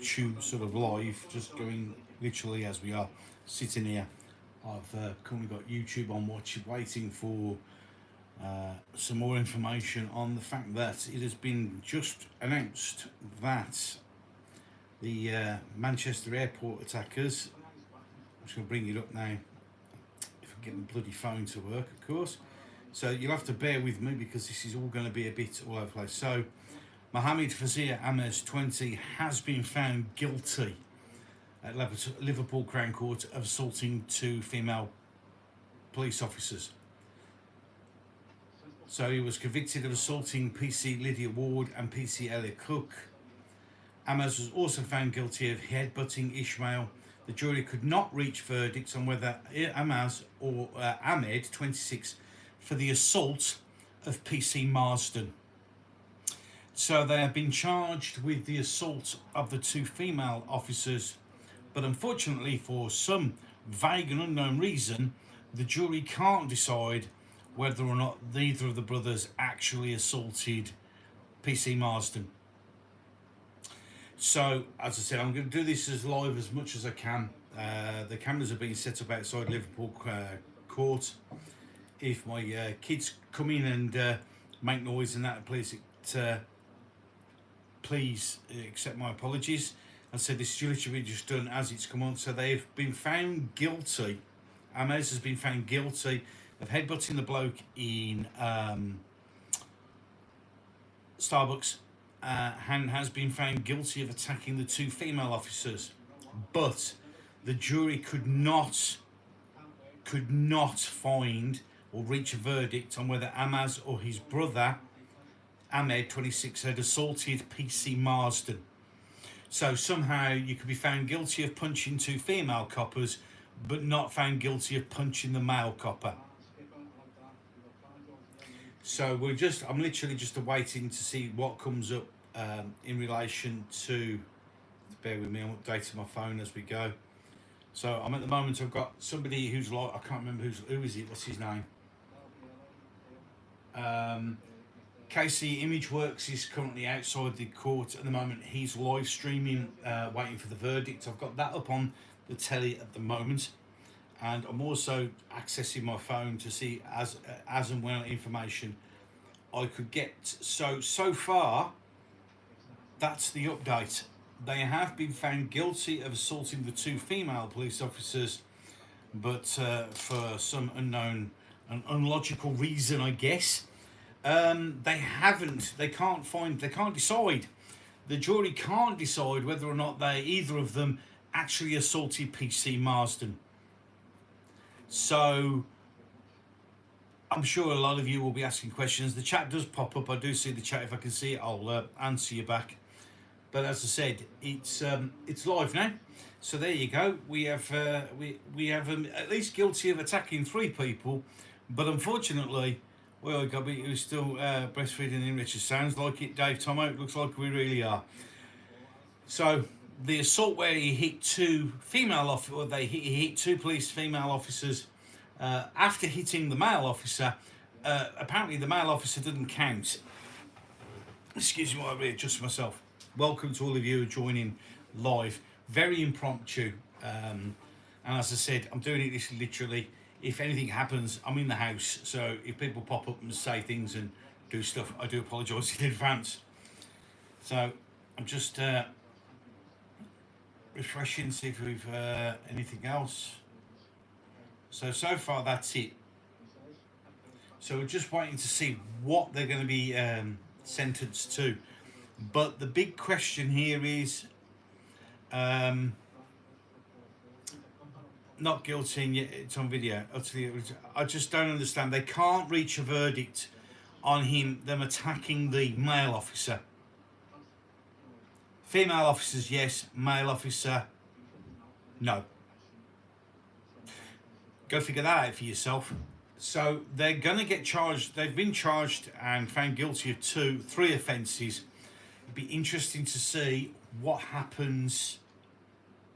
YouTube sort of live, just going literally as we are sitting here. I've currently got YouTube on watch, waiting for some more information on the fact that it has been just announced that the Manchester airport attackers, I'm just going to bring it up now, if I get the bloody phone to work, of course. So you'll have to bear with me because this is all going to be a bit all over the place. So Mohammed Fazir Ahmed, 20, has been found guilty at Liverpool Crown Court of assaulting 2 female police officers. So he was convicted of assaulting PC Lydia Ward and PC Elliot Cook. Ahmed was also found guilty of headbutting Ishmael. The jury could not reach verdicts on whether Ahmed or Ahmed, 26, for the assault of PC Marsden. So they have been charged with the assault of the 2 female officers, but unfortunately for some vague and unknown reason, the jury can't decide whether or not neither of the brothers actually assaulted PC Marsden. So, as I said, I'm going to do this as live as much as I can. The cameras are being set up outside Liverpool Court. If my kids come in and make noise and that, please accept my apologies. I said this is literally just done as it's come on. So they've been found guilty. Ahmed has been found guilty of headbutting the bloke in Starbucks, and has been found guilty of attacking the 2 female officers. But the jury could not find or reach a verdict on whether Ahmed or his brother, Ahmed, 26, had assaulted PC Marsden. So somehow you could be found guilty of punching 2 female coppers, but not found guilty of punching the male copper. So I'm literally just waiting to see what comes up in relation to, bear with me, I'm updating my phone as we go. So I'm at the moment, I've got somebody who's like, I can't remember who is it, what's his name? KC Imageworks is currently outside the court at the moment. He's live streaming, waiting for the verdict. I've got that up on the telly at the moment, and I'm also accessing my phone to see as and when information I could get. So far, that's the update. They have been found guilty of assaulting the 2 female police officers, but for some unknown and unlogical reason, I guess, they can't decide. The jury can't decide whether or not either of them actually assaulted PC Marsden. So I'm sure a lot of you will be asking questions. The chat does pop up. I do see the chat. If I can see it, I'll answer you back. But as I said, it's live now. So there you go. We have at least guilty of attacking 3 people, but unfortunately, well, Gubby, who's still breastfeeding in Richard. Sounds like it, Dave Tomo. It looks like we really are. So the assault where he hit 2 female officers, or he hit 2 police female officers after hitting the male officer. Apparently, the male officer didn't count. Excuse me while I readjust myself. Welcome to all of you joining live. Very impromptu. And as I said, I'm doing it literally. If anything happens, I'm in the house. So if people pop up and say things and do stuff, I do apologise in advance. So I'm just refreshing, see if we've anything else. So far that's it. So we're just waiting to see what they're going to be sentenced to. But the big question here is not guilty, and yet it's on video. I just don't understand. They can't reach a verdict on them attacking the male officer. Female officers, yes. Male officer, no. Go figure that out for yourself. So they're going to get charged. They've been charged and found guilty of 3 offences. It'd be interesting to see what happens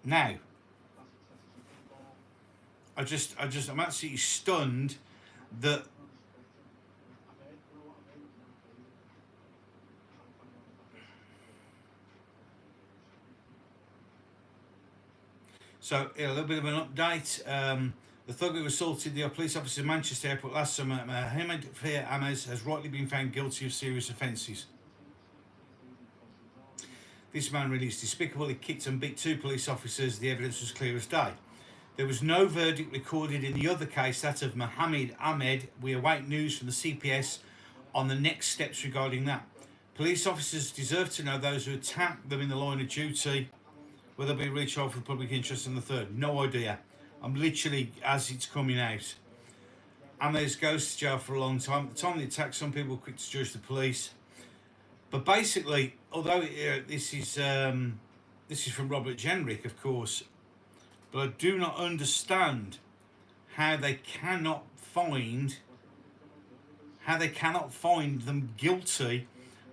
now. I'm absolutely stunned that So, a little bit of an update. The thug who assaulted the police officer in Manchester Airport last summer, Mohammed Fir Amez, has rightly been found guilty of serious offences. This man really is despicable. He kicked and beat 2 police officers. The evidence was clear as day. There was no verdict recorded in the other case, that of Mohammed Ahmed. We await news from the CPS on the next steps regarding that. Police officers deserve to know those who attack them in the line of duty. Will there be a retrial for the public interest in the third? No idea. I'm literally, as it's coming out. Ahmed goes to jail for a long time. At the time of the attack, some people were quick to judge the police. But basically, although this is from Robert Jenrick, of course, but I do not understand how they cannot find them guilty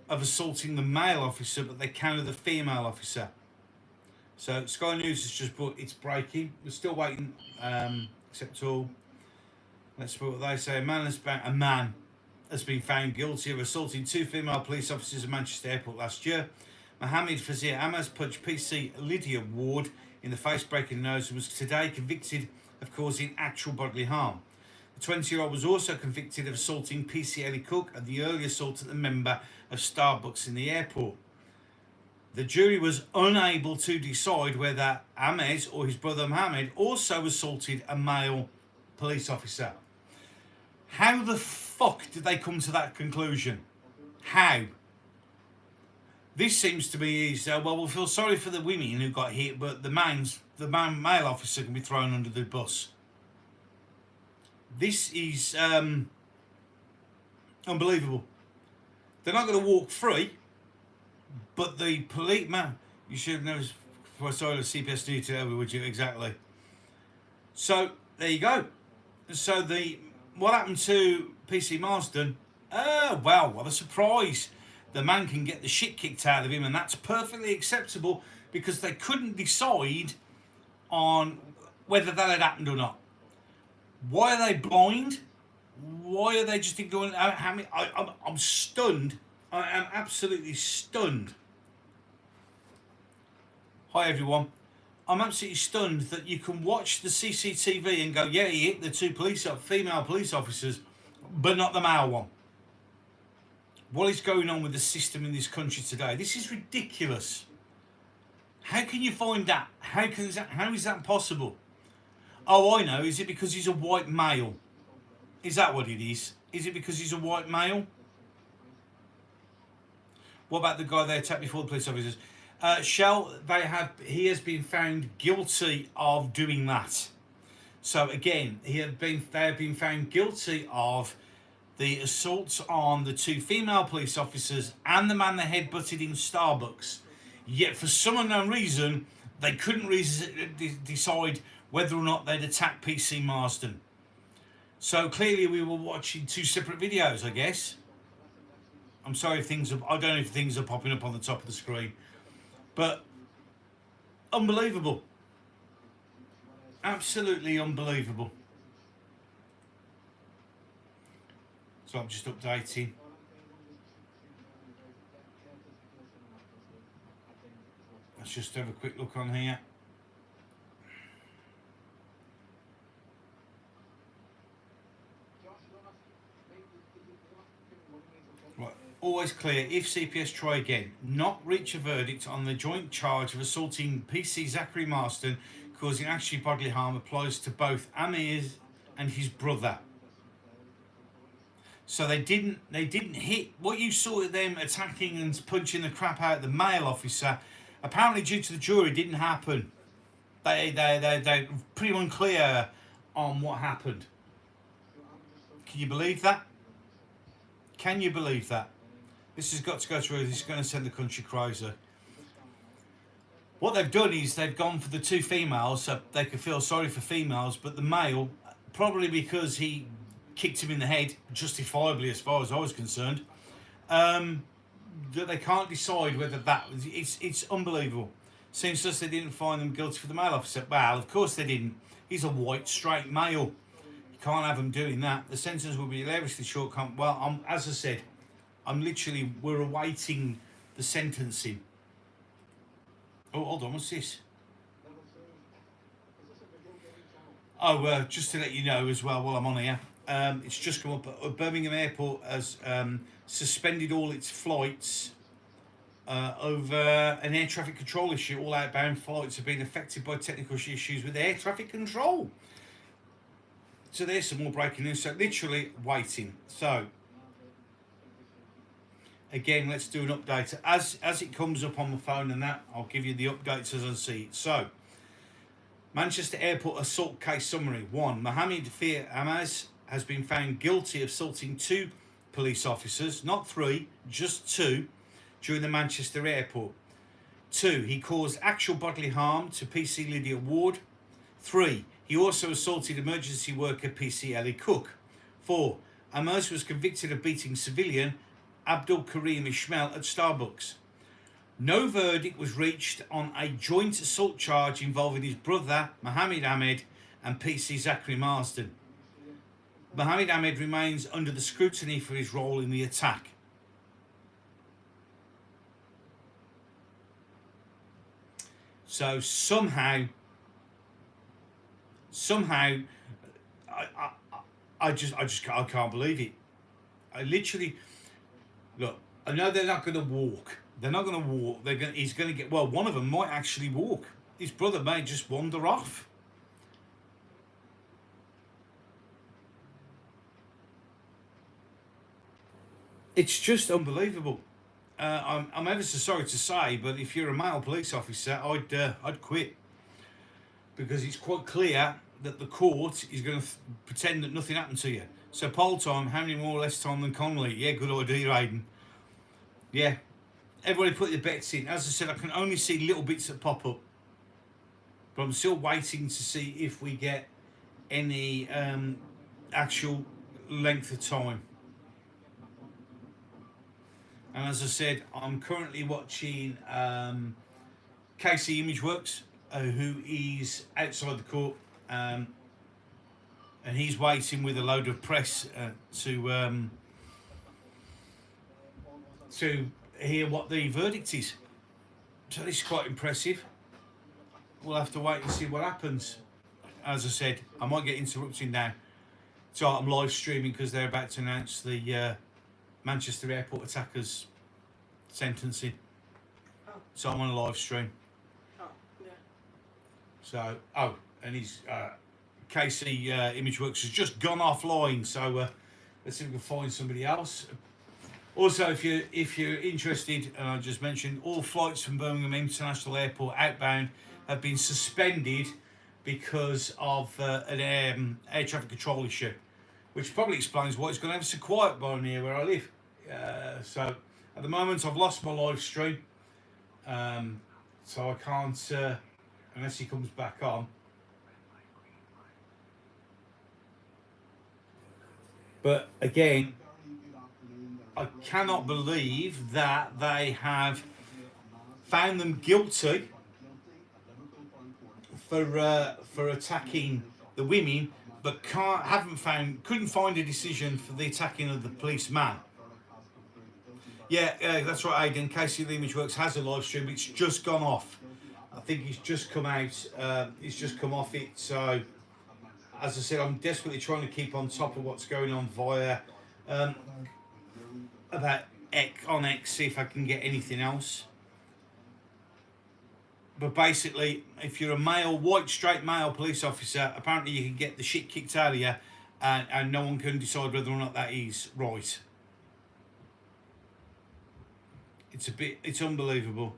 of assaulting the male officer, but they can of the female officer. So Sky News has just put it's breaking. We're still waiting, except all. Let's put what they say. A man has been found guilty of assaulting 2 female police officers at Manchester Airport last year. Mohammed Fazir Amaz punched PC Lydia Ward in the face, breaking the nose, and was today convicted of causing actual bodily harm. The 20-year-old was also convicted of assaulting PC Ellie Cook and the early assault at the member of Starbucks in the airport. The jury was unable to decide whether Amez or his brother Mohammed also assaulted a male police officer. How the fuck did they come to that conclusion? How? This seems to be we'll feel sorry for the women who got hit, but the male officer can be thrown under the bus. This is unbelievable. They're not going to walk free, but the police man, you should have known before I saw the CPS detail, would you? Exactly. So there you go. So what happened to PC Marsden? Well, what a surprise. The man can get the shit kicked out of him, and that's perfectly acceptable because they couldn't decide on whether that had happened or not. Why are they blind? Why are they just ignoring? I'm stunned. I am absolutely stunned. Hi everyone. I'm absolutely stunned that you can watch the CCTV and go, yeah, he hit the 2 female police officers, but not the male one. What is going on with the system in this country today? This is ridiculous. How can you find that? How is that possible? Oh, I know. Is it because he's a white male? Is that what it is? Is it because he's a white male? What about the guy they attacked before the police officers? He has been found guilty of doing that. So again, they have been found guilty of the assaults on the 2 female police officers and the man they headbutted in Starbucks. Yet for some unknown reason, they couldn't decide whether or not they'd attack PC Marsden. So clearly we were watching 2 separate videos, I guess. I'm sorry if I don't know if things are popping up on the top of the screen. But unbelievable. Absolutely unbelievable. So I'm just updating. Let's just have a quick look on here. Right. Always clear, if CPS try again, not reach a verdict on the joint charge of assaulting PC Zachary Marsden causing actually bodily harm applies to both Amir and his brother. So they didn't hit what you saw them attacking and punching the crap out of the male officer. Apparently, due to the jury, didn't happen. They're pretty unclear on what happened. Can you believe that? Can you believe that? This has got to go through. This is going to send the country crazy. What they've done is they've gone for the 2 females so they could feel sorry for females, but the male, probably because he kicked him in the head, justifiably as far as I was concerned, that they can't decide whether that was... It's unbelievable. Seems to us they didn't find them guilty for the male officer. Well, of course they didn't. He's a white, straight male. You can't have them doing that. The sentence will be hilariously short. Well, as I said, we're awaiting the sentencing. Oh, hold on, what's this? Oh, just to let you know as well while I'm on here, it's just come up. Birmingham Airport has suspended all its flights over an air traffic control issue. All outbound flights have been affected by technical issues with air traffic control. So there's some more breaking news. So literally waiting. So again, let's do an update as it comes up on the phone, and that I'll give you the updates as I see it. So Manchester Airport assault case summary. 1. Mohammed Fir Amaz has been found guilty of assaulting 2 police officers, not 3, just 2, during the Manchester Airport. 2. He caused actual bodily harm to PC Lydia Ward. 3. He also assaulted emergency worker PC Ellie Cook. 4. Amaz was convicted of beating civilian Abdul Karim Ishmael at Starbucks. No verdict was reached on a joint assault charge involving his brother Mohammed Ahmed and PC Zachary Marsden. Mohammed Ahmed remains under the scrutiny for his role in the attack. So somehow, I can't believe it. I literally look. I know they're not going to walk. They're not going to walk. He's going to get. Well, one of them might actually walk. His brother may just wander off. It's just unbelievable. I'm ever so sorry to say, but if you're a male police officer, I'd quit, because it's quite clear that the court is going to pretend that nothing happened to you. So poll time, how many more or less time than Connolly? Yeah, good idea, Aiden. Yeah, everybody put their bets in. As I said, I can only see little bits that pop up, but I'm still waiting to see if we get any actual length of time. And as I said, I'm currently watching KC Imageworks, who is outside the court, and he's waiting with a load of press to hear what the verdict is. So this is quite impressive. We'll have to wait and see what happens. As I said, I might get interrupted now. So I'm live streaming because they're about to announce the Manchester Airport attackers sentencing. Oh. So I'm on a live stream. Oh, yeah. So, and he's KC Imageworks has just gone offline. So let's see if we can find somebody else. Also, if you're interested, and I just mentioned, all flights from Birmingham International Airport outbound have been suspended because of an air traffic control issue, which probably explains why it's going to have so quiet by near where I live. So at the moment, I've lost my live stream, so I can't unless he comes back on. But again, I cannot believe that they have found them guilty for attacking the women, but couldn't find a decision for the attacking of the policeman. Yeah, that's right, Aidan. KC Imageworks has a live stream. It's just gone off. I think it's just come out. It's just come off it. So, as I said, I'm desperately trying to keep on top of what's going on via about X, see if I can get anything else. But basically, if you're a white, straight male police officer, apparently you can get the shit kicked out of you, and no one can decide whether or not that is right. It's unbelievable.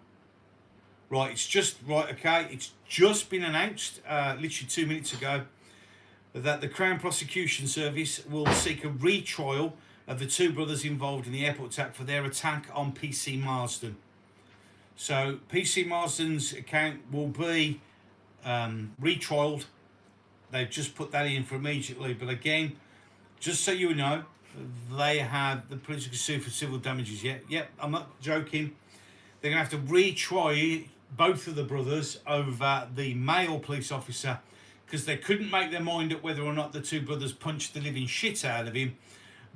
Right, it's just been announced, literally 2 minutes ago, that the Crown Prosecution Service will seek a retrial of the 2 brothers involved in the airport attack for their attack on PC Marsden. So PC Marsden's account will be retrialed. They've just put that in for immediately. But again, just so you know, they have the police can sue for civil damages. Yep, I'm not joking. They're going to have to retry both of the brothers over the male police officer, because they couldn't make their mind up whether or not the 2 brothers punched the living shit out of him,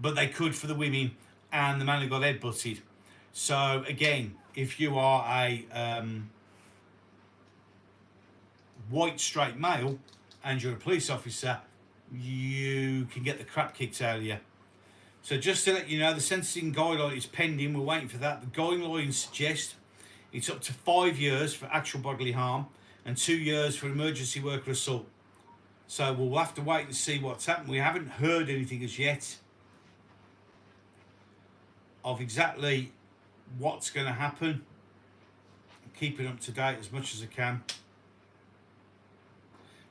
but they could for the women and the man who got headbutted. So again, if you are a white straight male and you're a police officer, you can get the crap kicked out of you. So just to let you know, the sentencing guideline is pending. We're waiting for that. The guidelines suggest it's up to 5 years for actual bodily harm and 2 years for emergency worker assault. So we'll have to wait and see what's happened. We haven't heard anything as yet of exactly what's going to happen. I'm keeping up to date as much as I can.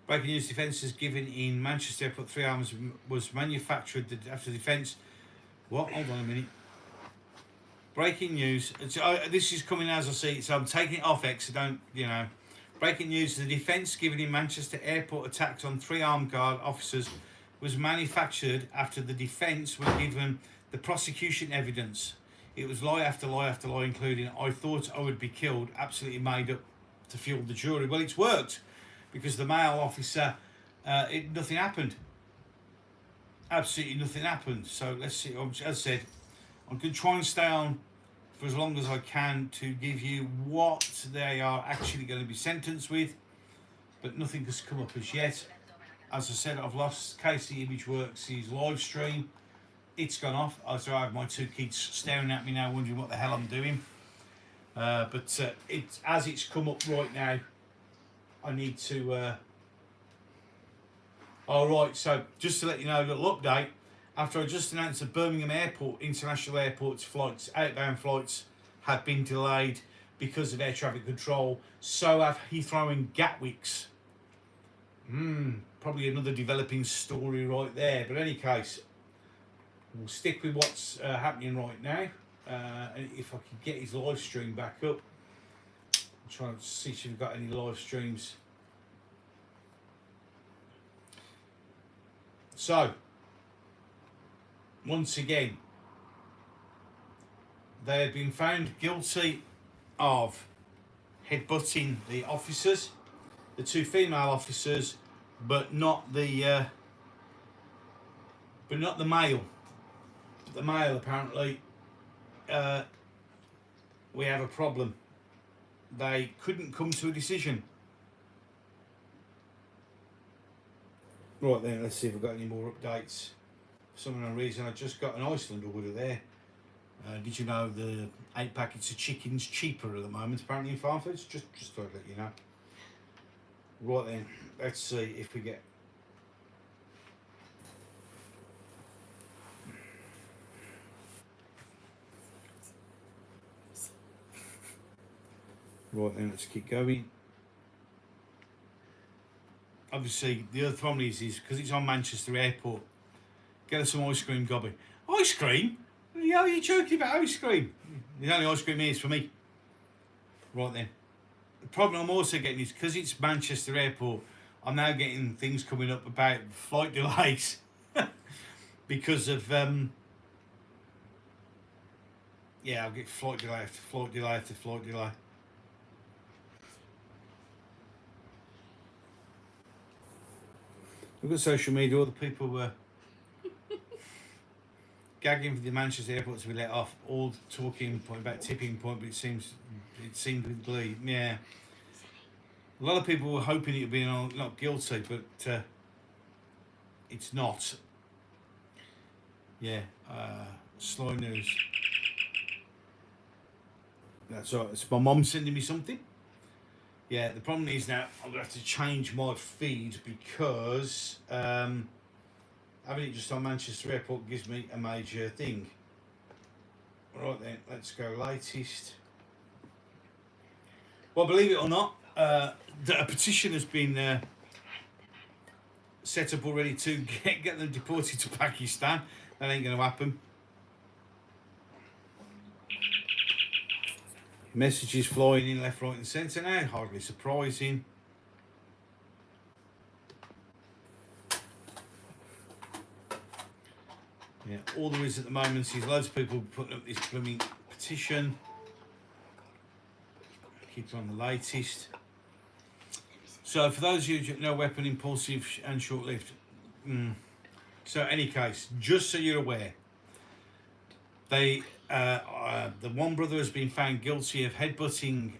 Breaking news: defence is given in Manchester Airport. 3 arms was manufactured after defence. What? Hold on a minute. Breaking news. This is coming as I see it, so I'm taking it off X. So don't, you know. Breaking news: the defence given in Manchester Airport attacks on 3 armed guard officers was manufactured after the defence were given the prosecution evidence. It was lie after lie after lie, including "I thought I would be killed," absolutely made up to fuel the jury. Well, it's worked, because the male officer, nothing happened. Absolutely nothing happened. So let's see. As I said, I'm going to try and stay on for as long as I can to give you what they are actually going to be sentenced with, but nothing has come up as yet. As I said, I've lost Casey Imageworks' live stream. It's gone off. I have my 2 kids staring at me now, wondering what the hell I'm doing. But as it's come up right now, I need to. All right, so just to let you know, a little update. After I just announced that Birmingham Airport, International Airport's flights, outbound flights, had been delayed because of air traffic control, so have Heathrow and Gatwick's. Probably another developing story right there. But in any case, we'll stick with what's happening right now. And if I can get his live stream back up, I'm trying to see if we've got any live streams. So, once again, they have been found guilty of headbutting the officers, the 2 female officers, but not the male. The male, apparently, we have a problem. They couldn't come to a decision. Right then, let's see if we've got any more updates. For some unknown reason, I just got an Iceland order there. Did you know the 8 packets of chicken's cheaper at the moment, apparently, in farm foods? Just thought I'd let you know. Right then, let's see if we get... Right then, let's keep going. Obviously, the other problem is because it's on Manchester Airport, get us some ice cream, Gobby. Ice cream? Yeah, are you joking about ice cream? The only ice cream here is for me. Right then. The problem I'm also getting is because it's Manchester Airport, I'm now getting things coming up about flight delays because of I'll get flight delay after flight delay after flight delay. Look at social media, all the people were gagging for the Manchester Airport to be let off, all talking about tipping point, but it seemed with glee. Yeah. A lot of people were hoping it would be not guilty, but it's not. Yeah, slow news. That's all right. It's my mum sending me something. Yeah, the problem is now I'm going to have to change my feed because having it just on Manchester Airport gives me a major thing. Right then, let's go latest. Well, believe it or not, a petition has been set up already to get them deported to Pakistan. That ain't going to happen. Messages flying in left, right and centre now, hardly surprising. Yeah, all there is at the moment is loads of people putting up this blooming petition. Keep on the latest. So for those of you who know weapon, impulsive and short-lived. So any case, just so you're aware, they the one brother has been found guilty of headbutting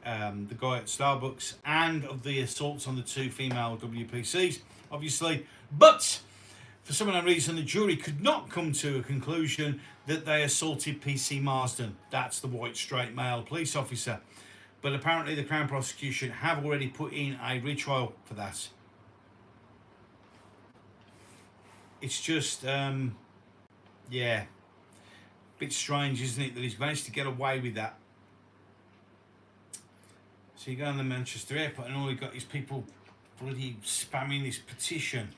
the guy at Starbucks and of the assaults on the two female WPCs, obviously. But for some unknown reason, the jury could not come to a conclusion that they assaulted PC Marsden. That's the white straight male police officer. But apparently the Crown prosecution have already put in a retrial for that. It's just, yeah, bit strange, isn't it, that he's managed to get away with that. So you go on the Manchester airport and all you've got is people bloody spamming this petition.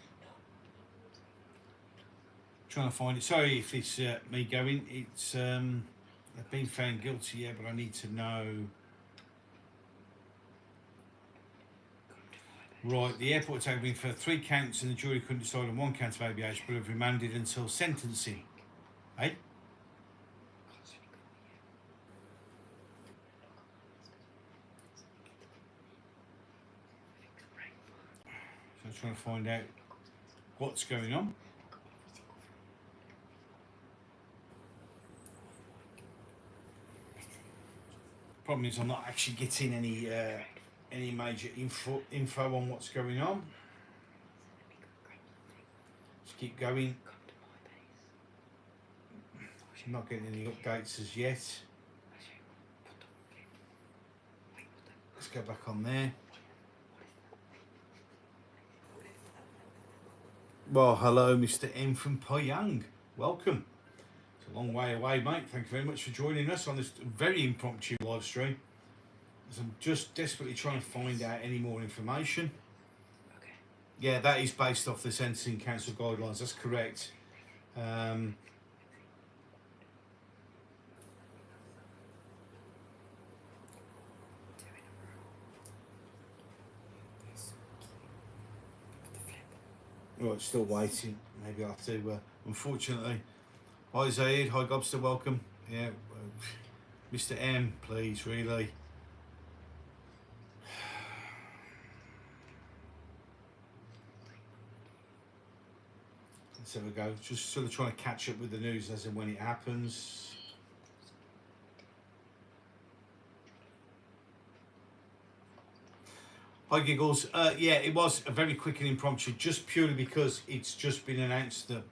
Trying to find it. Sorry if it's me going. It's they've been found guilty, yeah, but I need to know. Right, the airport tag been for 3 counts and the jury couldn't decide on 1 count of ABH, but have remanded until sentencing. Eh? So I'm trying to find out what's going on. Problem is I'm not actually getting any major info on what's going on. Just keep going. I'm not getting any updates as yet. Let's go back on there. Well, hello, Mr. M from Pyongyang. Welcome. It's a long way away, mate. Thank you very much for joining us on this very impromptu live stream. As I'm just desperately trying to find out any more information. Okay. Yeah, that is based off the Sentencing Council guidelines. That's correct. Right, still waiting. Maybe I'll have to, unfortunately. Hi Zaid, hi Gobster, welcome. Yeah, Mr. M, please, really. Let's have a go. Just sort of trying to catch up with the news as and when it happens. Hi Giggles. Yeah, it was a very quick and impromptu, just purely because it's just been announced that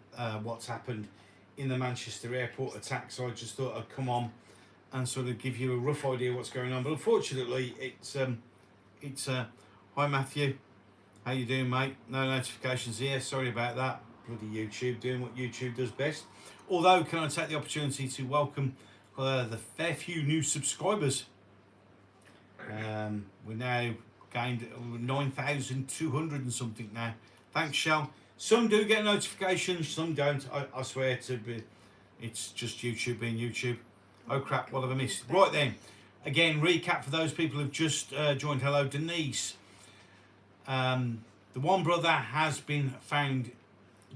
what's happened in the Manchester airport attack. So I just thought I'd come on and sort of give you a rough idea of what's going on. But unfortunately, it's hi Matthew, how you doing, mate? No notifications here. Sorry about that. Bloody YouTube doing what YouTube does best. Although, can I take the opportunity to welcome the fair few new subscribers? We're now gained 9,200 and something now. Thanks, Shell. Some do get notifications, some don't. I swear to be, it's just YouTube being YouTube. Oh crap, what have I missed? Right then, again, recap for those people who've just joined. Hello, Denise. The one brother has been found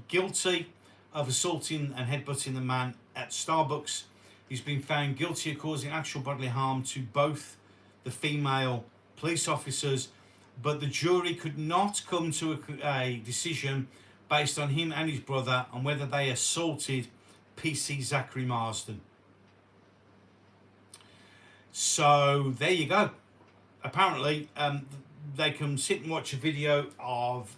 guilty of assaulting and headbutting the man at Starbucks. He's been found guilty of causing actual bodily harm to both the female police officers, but the jury could not come to a decision based on him and his brother on whether they assaulted PC Zachary Marsden. So there you go. Apparently, they can sit and watch a video of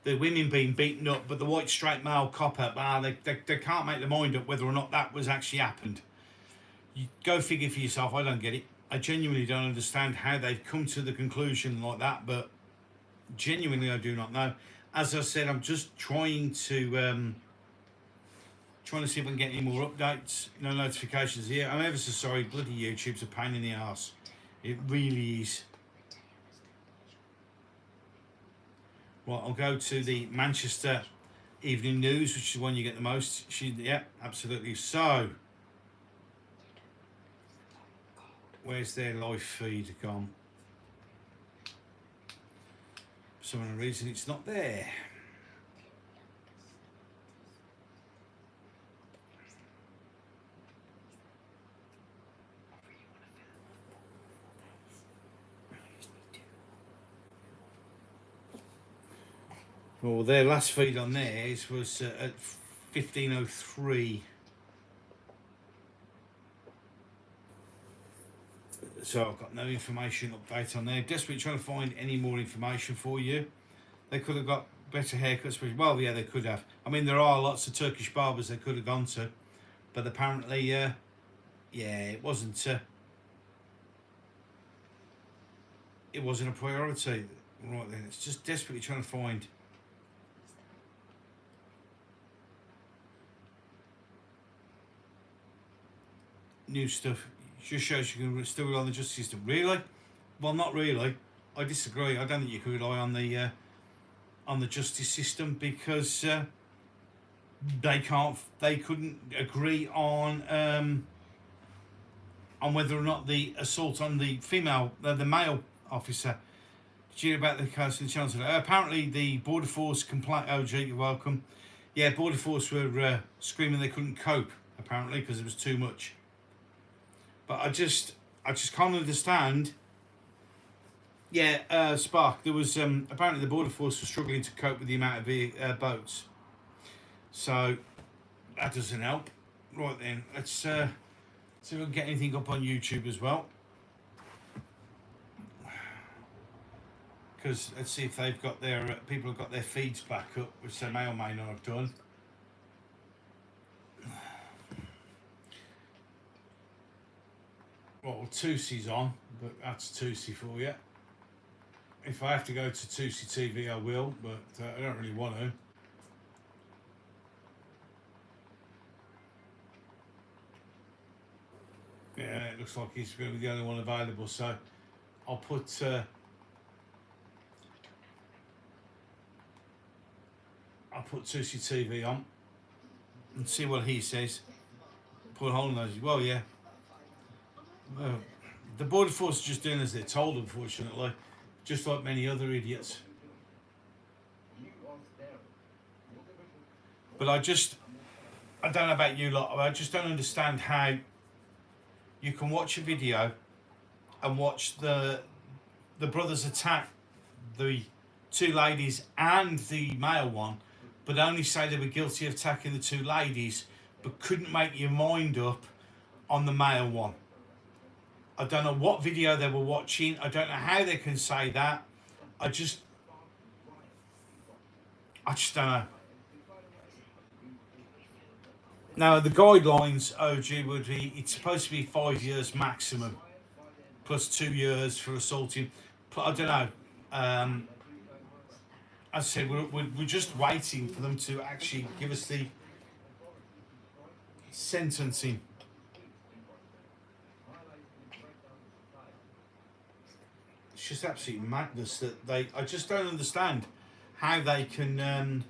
the women being beaten up, but the white straight male copper, they can't make their mind up whether or not that was actually happened. You go figure for yourself. I don't get it. I genuinely don't understand how they've come to the conclusion like that, but genuinely I do not know. As I said, I'm just trying to see if I can get any more updates. No notifications here. I'm ever so sorry. Bloody YouTube's a pain in the arse. It really is. Well, I'll go to the Manchester Evening News, which is the one you get the most. Yeah, absolutely. So, where's their live feed gone? For some unknown reason, it's not there. Well, their last feed on theirs was at 15:03. So I've got no information update on there. Desperately trying to find any more information for you. They could have got better haircuts. Well, yeah, they could have. I mean, there are lots of Turkish barbers they could have gone to, but apparently, yeah, it wasn't. It wasn't a priority. Right then, it's just desperately trying to find. New stuff. Just shows you can still rely on the justice system. Really? Well, not really. I disagree. I don't think you can rely on the justice system because they couldn't agree on whether or not the assault on the the male officer. Did you hear about the case in the channel today? Apparently, the Border Force complaint. Oh, gee, you're welcome. Yeah, Border Force were screaming they couldn't cope apparently because it was too much. But I just can't understand. Yeah, Spark. There was apparently the Border Force was struggling to cope with the amount of boats, so that doesn't help. Right then, let's see if we can get anything up on YouTube as well. Because let's see if they've got their people have got their feeds back up, which they may or may not have done. Well, Tusi's on, but that's Tusi for you. If I have to go to Tusi TV, I will, but I don't really want to. Yeah, it looks like he's going to be the only one available, so I'll put Tusi TV on and see what he says. Put a hole in those. Well, yeah. The Border Force are just doing as they're told, unfortunately, just like many other idiots. But I don't know about you lot, I just don't understand how you can watch a video and watch the brothers attack the two ladies and the male one, but only say they were guilty of attacking the two ladies, but couldn't make your mind up on the male one. I don't know what video they were watching. I don't know how they can say that. I just don't know. Now, the guidelines, OG, would be it's supposed to be 5 years maximum, plus 2 years for assaulting. I don't know. As I said, we're just waiting for them to actually give us the sentencing. It's just absolute madness that I just don't understand how they can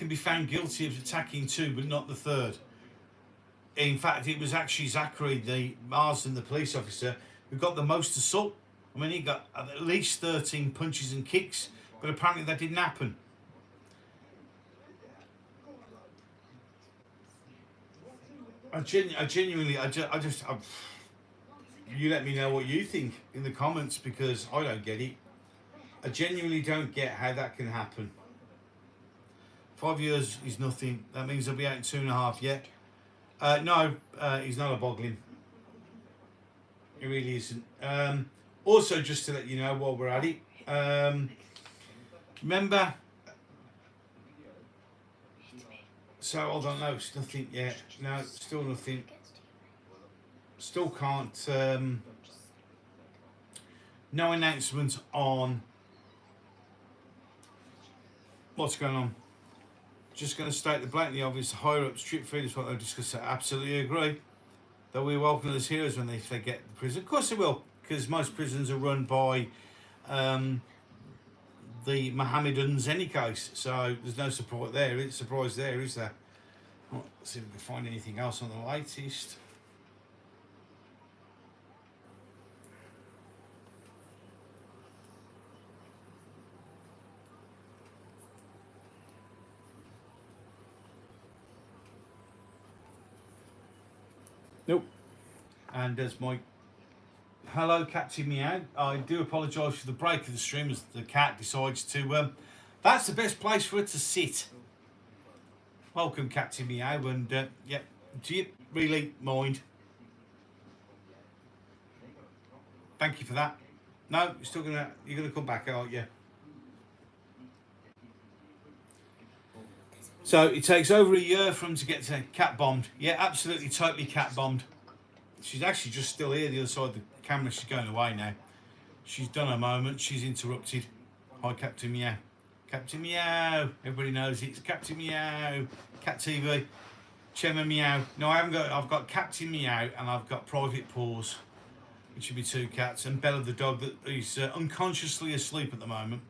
be found guilty of attacking two but not the third. In fact, it was actually Zachary Marsden, the police officer, who got the most assault. I mean, he got at least 13 punches and kicks, but apparently that didn't happen. I genuinely, you let me know what you think in the comments, because I don't get it. I genuinely don't get how that can happen. 5 years is nothing. That means he'll be out in 2.5 yet. No, he's not a boggling. He really isn't. Also, just to let you know while we're at it, remember. So hold on, no, it's nothing yet. No, still nothing. Still can't. No announcement on what's going on. Just going to state the blatantly obvious higher up strip feed is what they've discussed. I absolutely agree. That we welcome them as heroes if they get the prison. Of course they will, because most prisons are run by the Mohammedans any case. So there's no surprise there. Surprise there, is there? Well, let's see if we can find anything else on the latest. Nope. And as my hello, Captain Meow. I do apologise for the break of the stream as the cat decides to. That's the best place for her to sit. Welcome, Captain Meow, and yeah, do you really mind? Thank you for that. No, you're gonna come back, aren't you? So it takes over a year for him to get to cat bombed. Yeah, absolutely, totally cat bombed. She's actually just still here, the other side of the camera. She's going away now. She's done her moment. She's interrupted. Hi, Captain Meow. Captain Meow. Everybody knows it's Captain Meow. Cat TV. Chema Meow. No, I haven't got. I've got Captain Meow and I've got Private Paws, which would be 2 cats, and Bella the dog that is unconsciously asleep at the moment.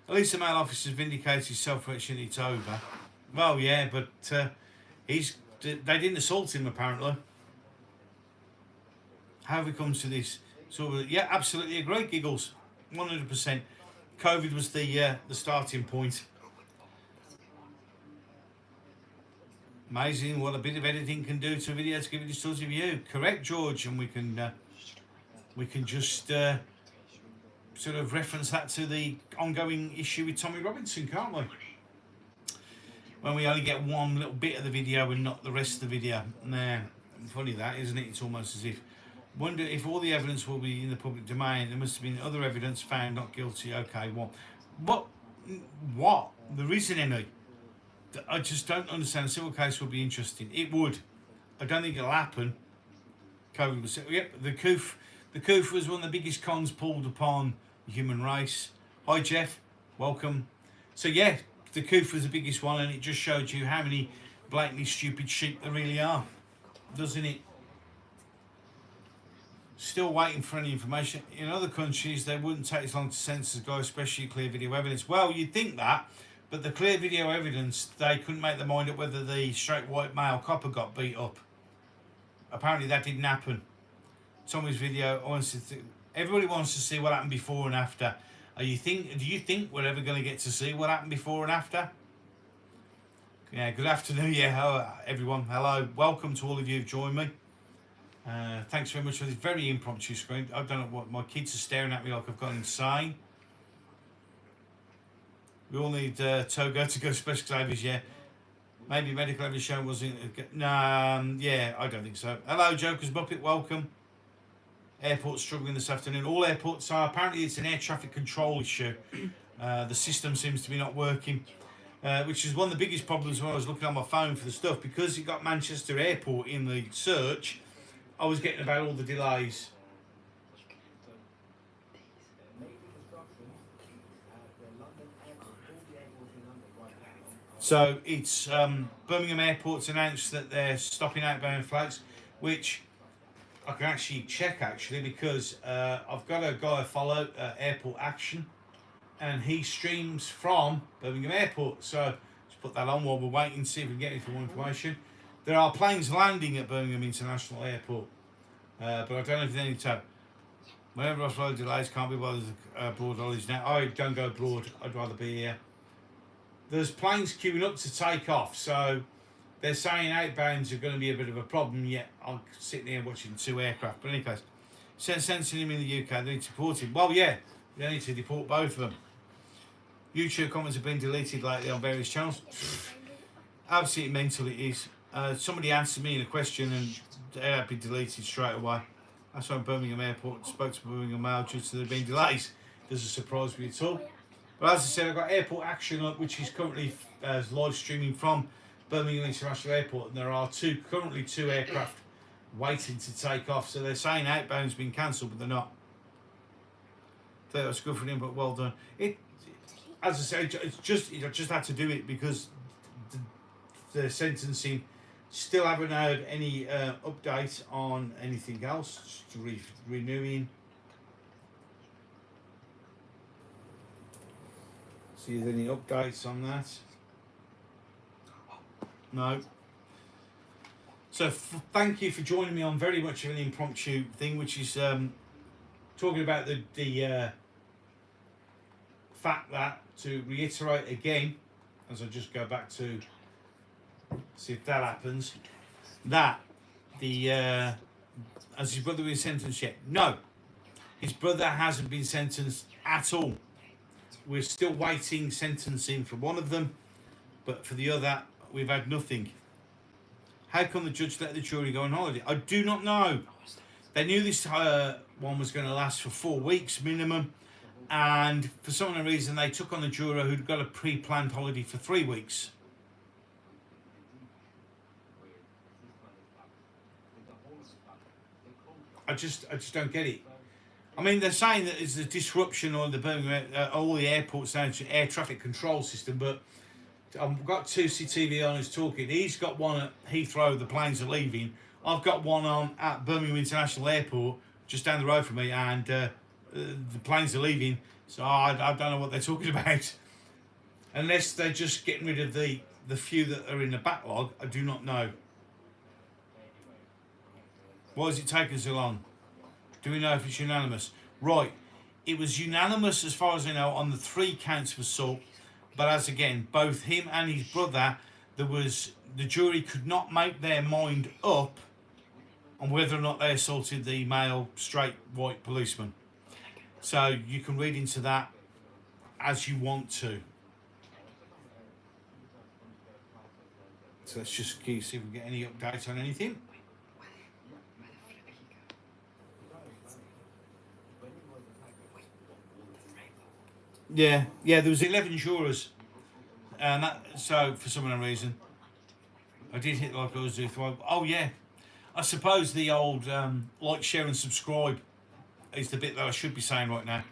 At least the male officer's vindicated his self-protection. It's over. Well, yeah, but they didn't assault him apparently. How have we come to this? So yeah, absolutely agree. Giggles, 100%. COVID was the starting point. Amazing what a bit of editing can do to a video to give it a distorted view. Correct, George, and we can just sort of reference that to the ongoing issue with Tommy Robinson, can't we? When we only get one little bit of the video and not the rest of the video. Nah, funny that, isn't it? It's almost as if, wonder if all the evidence will be in the public domain. There must have been other evidence found not guilty. Okay, what? There isn't any. I just don't understand. A civil case would be interesting. It would. I don't think it'll happen. COVID was. Yep, the COOF was one of the biggest cons pulled upon the human race. Hi, Jeff. Welcome. So yeah, the COOF was the biggest one, and it just showed you how many blatantly stupid sheep there really are, doesn't it? Still waiting for any information. In other countries, they wouldn't take as long to censor guys, especially clear video evidence. Well, you'd think that, but the clear video evidence, they couldn't make their mind up whether the straight white male copper got beat up. Apparently that didn't happen. Tommy's video, everybody wants to see what happened before and after. Do you think we're ever going to get to see what happened before and after? Yeah, good afternoon. Yeah, hello, everyone. Hello. Welcome to all of you who've joined me. Thanks very much for this very impromptu screen. I don't know what, my kids are staring at me like I've gone insane. We all need Togo to go special savers, yeah. Maybe medical evidence shown wasn't. Yeah, I don't think so. Hello, Joker's Muppet, welcome. Airport struggling this afternoon. All airports are. Apparently, it's an air traffic control issue. The system seems to be not working, which is one of the biggest problems when I was looking on my phone for the stuff. Because it got Manchester Airport in the search, I was getting about all the delays. So it's Birmingham Airport's announced that they're stopping outbound flights, which I can actually check because I've got a guy I follow, Airport Action, and he streams from Birmingham Airport. So let's put that on while we're waiting to see if we can get any more information. There are planes landing at Birmingham International Airport, but I don't know if there's any time. Whenever I follow delays, can't be bothered abroad holidays now. I don't go abroad. I'd rather be here. There's planes queuing up to take off, so they're saying outbounds are going to be a bit of a problem, yet I'm sitting here watching 2 aircraft. But in any case, censoring him in the UK, they need to deport him. Well, yeah, they need to deport both of them. YouTube comments have been deleted lately on various channels. Absolutely mental it is. Somebody answered me in a question and they had been deleted straight away. That's why Birmingham Airport spoke to Birmingham Mail due to there being delays. Doesn't surprise me at all. But as I said, I've got Airport Action up, which is currently live streaming from Birmingham International Airport, and there are currently two aircraft waiting to take off. So they're saying outbound's been cancelled, but they're not. So that's good for them, but well done. As I said, I just had to do it because the sentencing. Still haven't heard any update on anything else. Just renewing. See if there's any updates on that. No. So thank you for joining me on very much of an impromptu thing, which is talking about the fact that, to reiterate again, as I just go back to see if that happens, that has his brother been sentenced yet? No, his brother hasn't been sentenced at all. We're still waiting sentencing for one of them, but for the other we've had nothing. How come the judge let the jury go on holiday? I do not know. They knew this one was going to last for 4 weeks minimum, and for some reason they took on a juror who'd got a pre-planned holiday for 3 weeks. I just don't get it. I mean, they're saying that it's a disruption on the Birmingham, all the airports down to air traffic control system, but I've got two CTV owners talking. He's got one at Heathrow, the planes are leaving. I've got one on at Birmingham International Airport, just down the road from me, and the planes are leaving. So I don't know what they're talking about. Unless they're just getting rid of the few that are in the backlog, I do not know. Why is it taking so long? Do we know if it's unanimous? Right, it was unanimous as far as I know on the 3 counts of assault, but as again, both him and his brother, the jury could not make their mind up on whether or not they assaulted the male, straight, white policeman. So you can read into that as you want to. So let's just see if we can get any updates on anything. Yeah, there was 11 jurors, and so for some reason, I did hit like I was doing. Oh yeah, I suppose the old like, share and subscribe is the bit that I should be saying right now.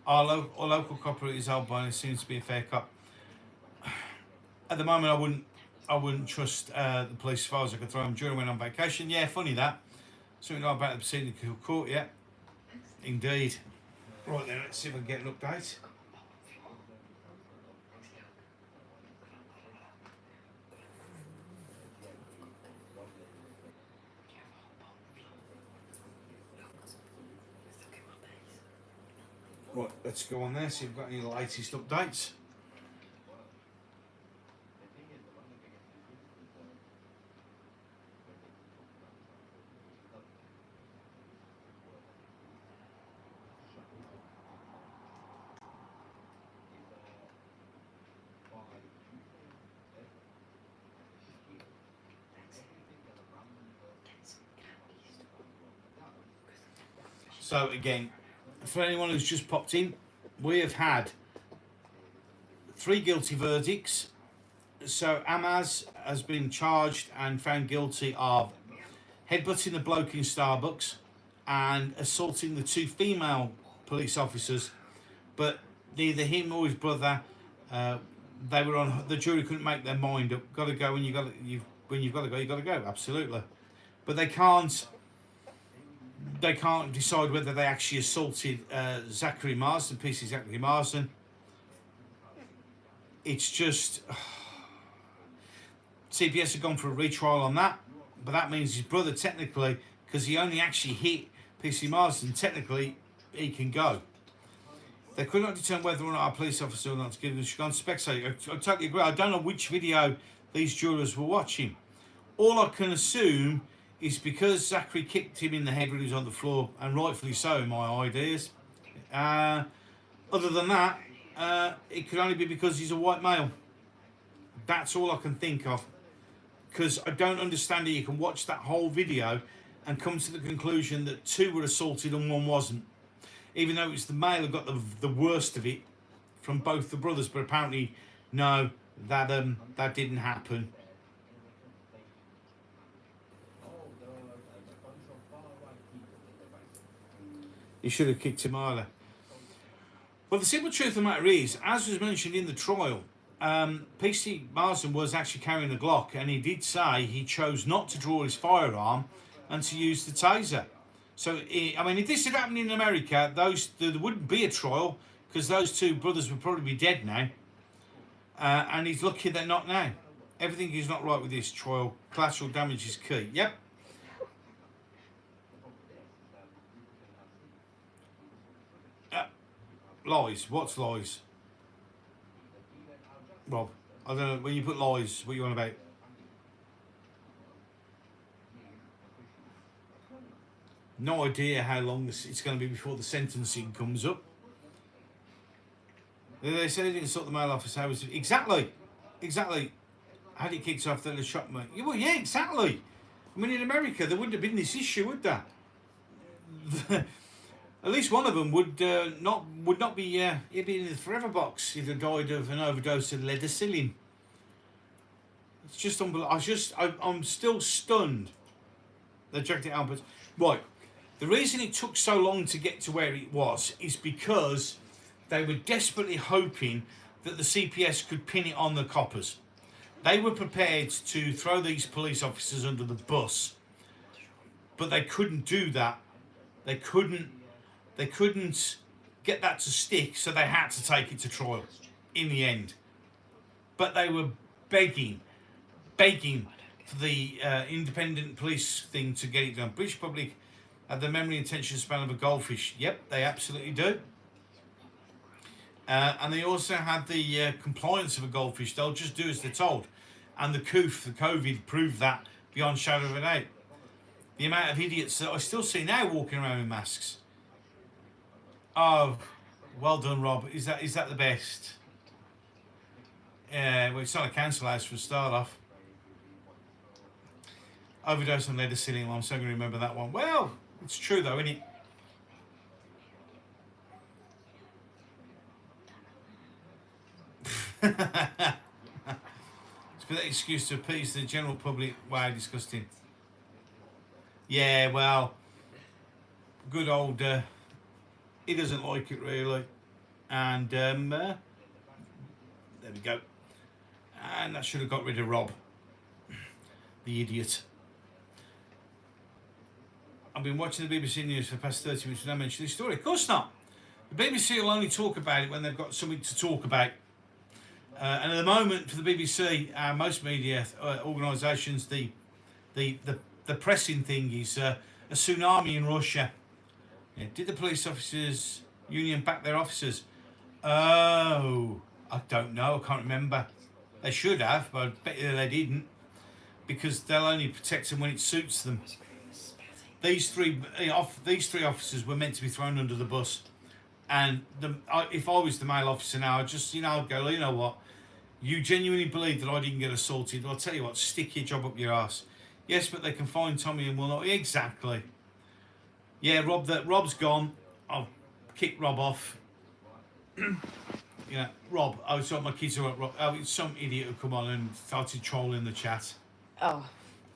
Our local copper is held by, and it seems to be a fair cop. At the moment, I wouldn't trust the police as far as I could throw them during when on vacation. Yeah, funny that. Something like about the proceeding of court. Yeah, indeed. Right then, let's see if I can get an update. Right, let's go on there, see if we've got any latest updates. So again, for anyone who's just popped in, we have had 3 guilty verdicts. So Amaz has been charged and found guilty of headbutting the bloke in Starbucks and assaulting the 2 female police officers, but neither him or his brother, they were on. The jury couldn't make their mind up. Got to go when you've got to go. You got to go. Absolutely, but they can't. They can't decide whether they actually assaulted Zachary Marsden, PC Zachary Marsden. It's just CPS have gone for a retrial on that, but that means his brother technically, because he only actually hit PC Marsden, technically he can go. They could not determine whether or not a police officer or not to give them a spectator. I totally agree. I don't know which video these jurors were watching. All I can assume is because Zachary kicked him in the head when he was on the floor, and rightfully so in my ideas. Other than that, it could only be because he's a white male. That's all I can think of. Because I don't understand how you can watch that whole video and come to the conclusion that 2 were assaulted and 1 wasn't. Even though it's the male who got the worst of it from both the brothers, but apparently, no, that didn't happen. He should have kicked him earlier. Well, the simple truth of the matter is, as was mentioned in the trial, PC Marsden was actually carrying a Glock, and he did say he chose not to draw his firearm and to use the taser. So, I mean, if this had happened in America, there wouldn't be a trial, because those 2 brothers would probably be dead now. And he's lucky they're not now. Everything is not right with this trial. Collateral damage is key. Yep. Lies. What's lies? Rob, I don't know. When you put lies, what are you on about? No idea how long it's going to be before the sentencing comes up. They said they didn't sort the male officer. Exactly. Had he kicked off, then the shot, mate. Well, yeah, exactly. I mean, in America, there wouldn't have been this issue, would there? at least one of them would not be he'd be in the forever box. He'd have died of an overdose of ledasilin. It's just unbelievable. I'm still stunned. They dragged it out, but right. The reason it took so long to get to where it was is because they were desperately hoping that the CPS could pin it on the coppers. They were prepared to throw these police officers under the bus, but they couldn't do that. They couldn't get that to stick, so they had to take it to trial in the end. But they were begging for the independent police thing to get it done. British public have the memory and attention span of a goldfish. Yep, they absolutely do. And they also had the compliance of a goldfish. They'll just do as they're told. And the COVID proved that beyond shadow of a doubt. The amount of idiots that I still see now walking around with masks. Oh, well done, Rob. Is that the best? Well, it's not a council house for a start off. Overdose on ledasilin. I'm so going to remember that one. Well, it's true though, isn't it? It's been an excuse to appease the general public. Wow, disgusting. Yeah, well, good old. He doesn't like it really, and there we go. And that should have got rid of Rob, the idiot. I've been watching the BBC News for the past 30 minutes and I mentioned this story. Of course not. The BBC will only talk about it when they've got something to talk about. And at the moment, for the BBC and most media organisations, the pressing thing is a tsunami in Russia. Yeah, did the police officers union back their officers? Oh, I don't know. I can't remember. They should have, but I bet you they didn't, because they'll only protect them when it suits them. These three officers were meant to be thrown under the bus, and if I was the male officer now, I'd just I'd go, you know what, you genuinely believe that I didn't get assaulted? Well, I'll tell you what, stick your job up your ass. Yes, but they can find Tommy and will not. Exactly. Yeah, Rob's gone. I'll kick Rob off. Rob. I thought my kids are Rob. Oh, it's some idiot who come on and started trolling the chat. Oh.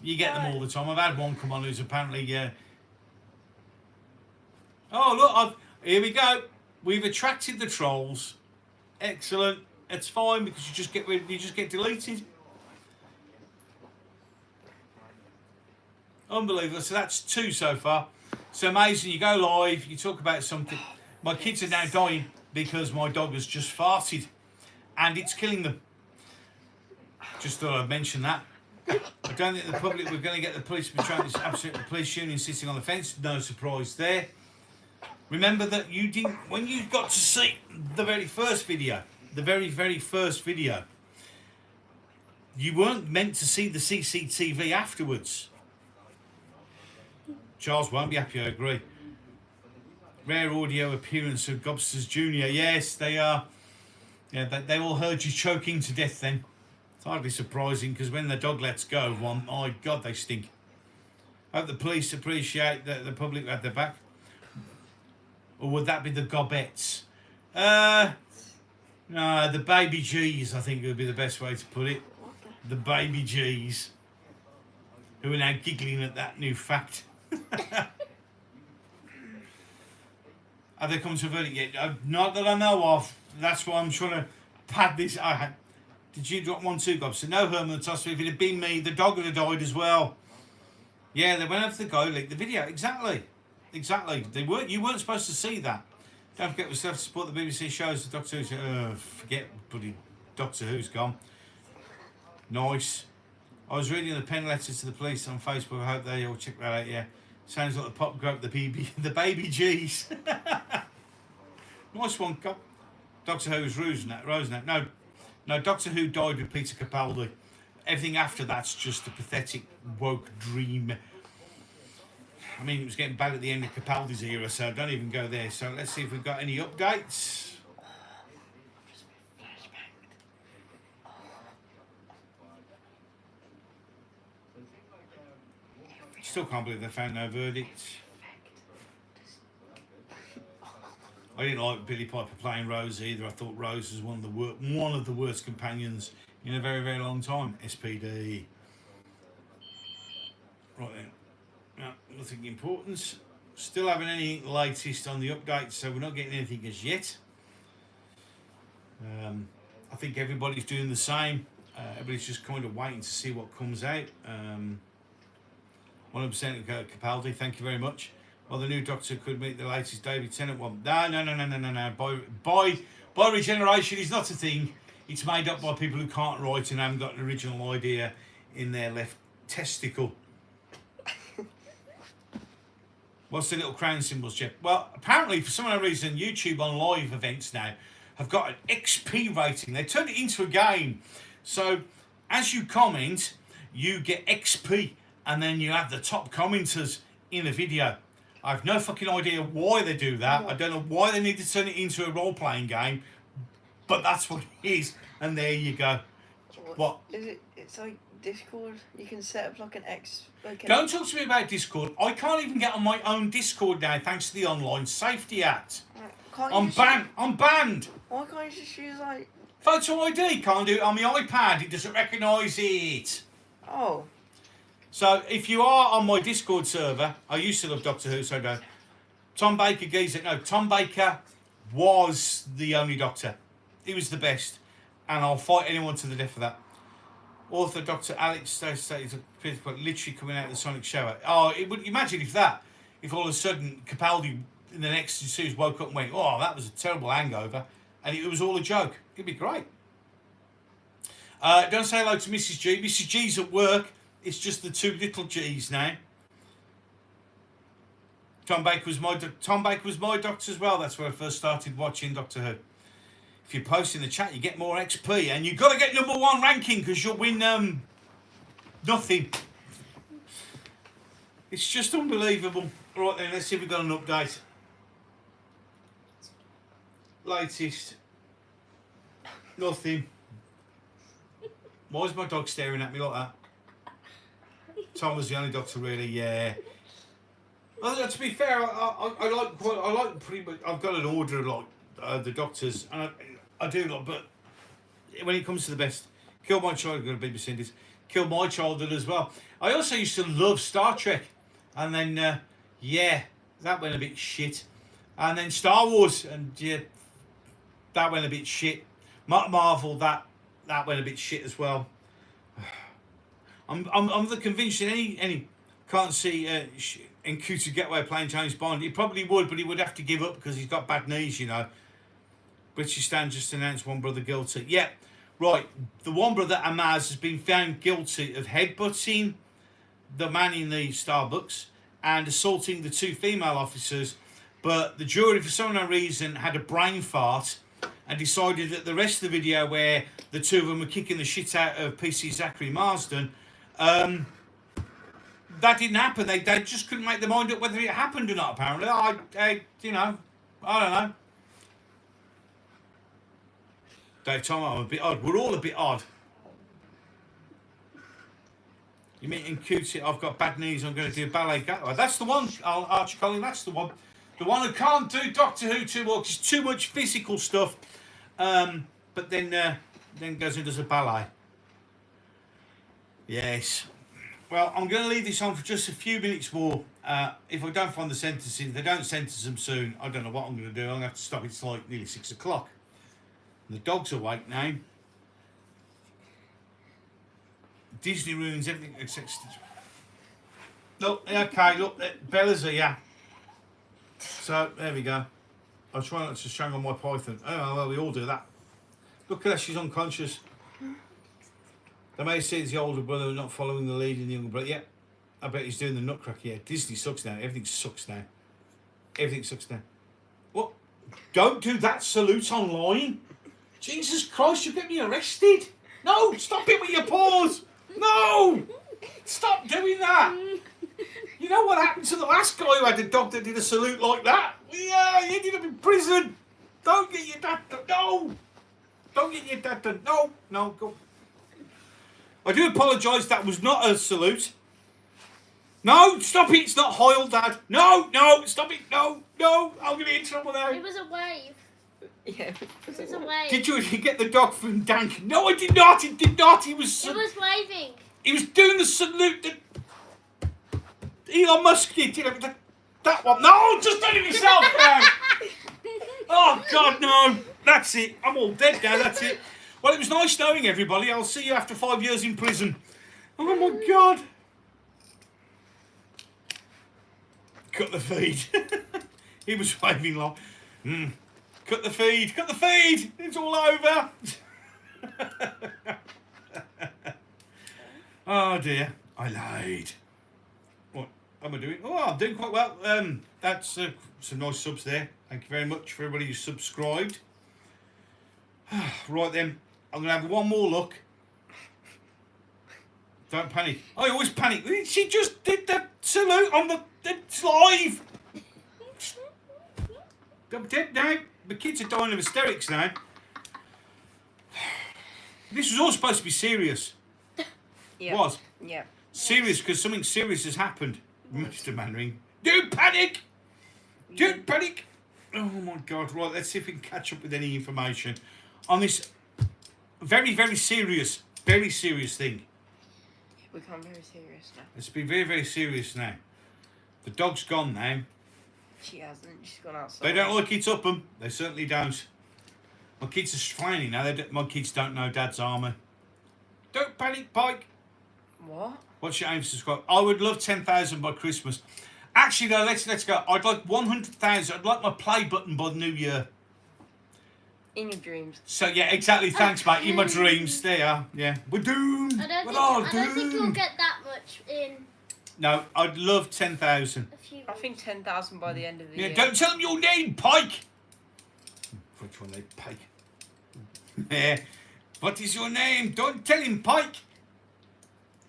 You get them all the time. I've had one come on who's apparently. Oh look! Here we go. We've attracted the trolls. Excellent. It's fine because you just get deleted. Unbelievable. So that's 2 so far. So amazing. You go live. You talk about something. My kids are now dying because my dog has just farted, and it's killing them. Just thought I'd mention that. I don't think the public were going to get the police patrol. It's absolutely the police union sitting on the fence. No surprise there. Remember that you didn't, when you got to see the very first video, you weren't meant to see the CCTV afterwards. Charles won't be happy, I agree. Rare audio appearance of Gobsters Jr. Yes, they are. Yeah, they all heard you choking to death then. It's hardly surprising, because when the dog lets go, my God, they stink. Hope the police appreciate that the public had their back. Or would that be the Gobettes? No, the baby G's, I think would be the best way to put it. The baby G's, who are now giggling at that new fact. Have they come to a verdict yet? Not that I know of. That's why I'm trying to pad this. Did you drop 1 2 Gobs? So no, Herman, if it had been me, the dog would have died as well. Yeah, they went over the guy who leaked the video. Exactly. You weren't supposed to see that. Don't forget, we still have to support the BBC shows. The Doctor Who's forget bloody Doctor Who's gone. Nice. I was reading the pen letters to the police on Facebook. I hope they all check that out. Yeah, sounds like the pop group, the baby G's. Nice one, Doctor Who's Rose now. No, Doctor Who died with Peter Capaldi. Everything after that's just a pathetic woke dream. I mean, it was getting bad at the end of Capaldi's era, so don't even go there. So let's see if we've got any updates. Still can't believe they found no verdict. I didn't like Billy Piper playing Rose either. I thought Rose was one of the worst companions in a very, very long time. SPD. Right then. No, nothing important. Still haven't any latest on the updates, so we're not getting anything as yet. I think everybody's doing the same. Everybody's just kind of waiting to see what comes out. 100% Capaldi, thank you very much. Well, the new Doctor could meet the latest David Tennant one. No. By regeneration is not a thing. It's made up by people who can't write and haven't got an original idea in their left testicle. What's the little crown symbols, Jeff? Well, apparently, for some odd reason, YouTube on live events now have got an XP rating. They turned it into a game. So, as you comment, you get XP, and then you have the top commenters in a video. I have no fucking idea why they do that. I don't know why they need to turn it into a role-playing game, but that's what it is. And there you go. What? Is it? It's like Discord. You can set up like an X. Don't talk to me about Discord. I can't even get on my own Discord now, thanks to the Online Safety Act. I'm banned. I'm banned. Why can't you just use like Photo ID? Can't do it on my iPad. It doesn't recognise it. Oh. So if you are on my Discord server, I used to love Doctor Who, so no. Tom Baker Geezer. No, Tom Baker was the only Doctor. He was the best. And I'll fight anyone to the death for that. Author Dr. Alex states literally coming out of the sonic shower. Oh, it would imagine if all of a sudden Capaldi in the next series woke up and went, oh, that was a terrible hangover, and it was all a joke. It'd be great. Don't say hello to Mrs. G. Mrs. G's at work. It's just the two little G's now. Tom Baker was my Doctor as well. That's where I first started watching Doctor Who. If you post in the chat, you get more XP, and you've got to get #1 ranking because you'll win nothing. It's just unbelievable. Right then, let's see if we've got an update. Latest. Nothing. Why is my dog staring at me like that? Tom was the only Doctor, really. Yeah. Well, to be fair, I like pretty much. I've got an order of like the Doctors, and I do like, but when it comes to the best, Kill My Childhood, going to be Cindy's. Kill My Childhood as well. I also used to love Star Trek, and then yeah, that went a bit shit. And then Star Wars, and yeah, that went a bit shit. Marvel, that went a bit shit as well. I'm the convinced that any can't see Nkutu Getaway playing James Bond. He probably would, but he would have to give up because he's got bad knees, you know. British Stand just announced one brother guilty. Yeah, right. The one brother, Amaz, has been found guilty of headbutting the man in the Starbucks and assaulting the two female officers. But the jury, for some reason, had a brain fart and decided that the rest of the video where the two of them were kicking the shit out of PC Zachary Marsden, that didn't happen. They just couldn't make their mind up whether it happened or not, apparently. I don't know. Dave Tom, I'm a bit odd. We're all a bit odd. You mean in Cutie, I've got bad knees, I'm going to do ballet gateway. That's the one, Archie Collins, that's the one. The one who can't do Doctor Who too much. It's too much physical stuff. But then goes and does a ballet. Yes. Well, I'm going to leave this on for just a few minutes more. If I don't find the sentences, if they don't sentence them soon, I don't know what I'm going to do. I'm going to have to stop. It's like nearly 6 o'clock. The dog's awake now. Disney ruins everything except... Look, okay, look, Bella's here. So, there we go. I'll try not to strangle my python. Oh, well, we all do that. Look at her, she's unconscious. They may say it's the older brother not following the lead in the younger brother. Yeah, I bet he's doing the nutcracker. Yeah, Disney sucks now. Everything sucks now. Everything sucks now. What? Don't do that salute online. Jesus Christ, you get me arrested. No, stop it with your paws. No, stop doing that. You know what happened to the last guy who had a dog that did a salute like that? Yeah, he ended up in prison. Don't get your dad done. No. Don't get your dad done. No, go. I do apologise, that was not a salute. No, stop it. It's not Hoyle, Dad. No, stop it. No, I'm going to get in trouble now. It was a wave. Yeah. It was a wave. Did you get the dog from Dank? No, I did not. He did not. He was waving. He was doing the salute that Elon Musk did. You know, that one. No, just done it myself now. Oh, God, no. That's it. I'm all dead now. That's it. Well, it was nice knowing everybody. I'll see you after 5 years in prison. Oh, my God. Cut the feed. He was waving long. Cut the feed. Cut the feed. It's all over. Oh, dear. I lied. What am I doing? Oh, I'm doing quite well. That's some nice subs there. Thank you very much for everybody who subscribed. Right then, I'm going to have one more look. Don't panic. I always panic. She just did the salute on the... It's live. I'm dead now. The kids are dying of hysterics now. This was all supposed to be serious. Yeah. Was. Yeah. Serious because something serious has happened. Mr. Mannering. Don't panic! Don't panic! Oh my God, right, let's see if we can catch up with any information on this very, very serious thing. We become very serious now. Let's be very, very serious now. The dog's gone now. She hasn't. She's gone outside. They don't like it up them. They certainly don't. My kids are finding now. My kids don't know Dad's armour. Don't panic, Pike. What? What's your aim to subscribe? I would love 10,000 by Christmas. Actually, though, let's go. I'd like 100,000. I'd like my play button by the new year. In your dreams. So, yeah, exactly. Thanks, mate. In my dreams. There you are. Yeah. We're doomed. I don't We're think you'll get that much in No, I'd love 10,000. a few I think 10,000 by the end of the Yeah, year. don't tell them your name, Pike. Which one, they Pike? Yeah. What is your name? Don't tell him, Pike.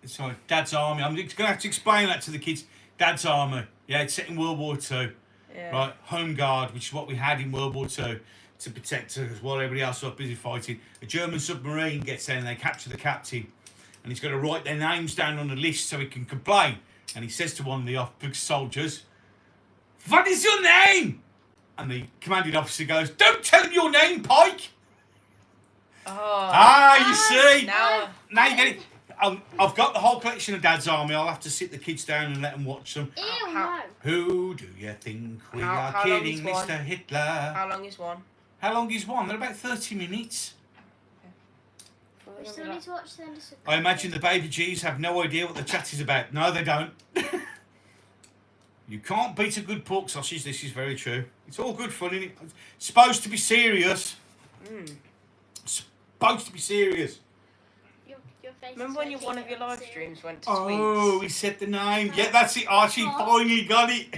Sorry, Dad's Army. I'm just going to have to explain that to the kids. Dad's Army. Yeah, it's set in World War II. Yeah. Right, Home Guard, which is what we had in World War II to protect us while everybody else was busy fighting. A German submarine gets there and they capture the captain. And he's got to write their names down on a list so he can complain. And he says to one of the soldiers, "What is your name?" And the commanding officer goes, "Don't tell him your name, Pike." Oh. You see? Now. Now you get it. I've got the whole collection of Dad's Army. I'll have to sit the kids down and let them watch them. Ew, How- no. Who do you think we are how long kidding, is one? Mr. Hitler? How long is one? How long is one? They're about 30 minutes. We still need to watch the end of I imagine the baby G's have no idea what the chat is about. No, they don't. You can't beat a good pork sausage. This is very true. It's all good fun, isn't it? It's supposed to be serious. Supposed to be serious. Your face Remember is when one of your live streams went to Oh, he said the name. Yeah, that's it. Archie finally got it.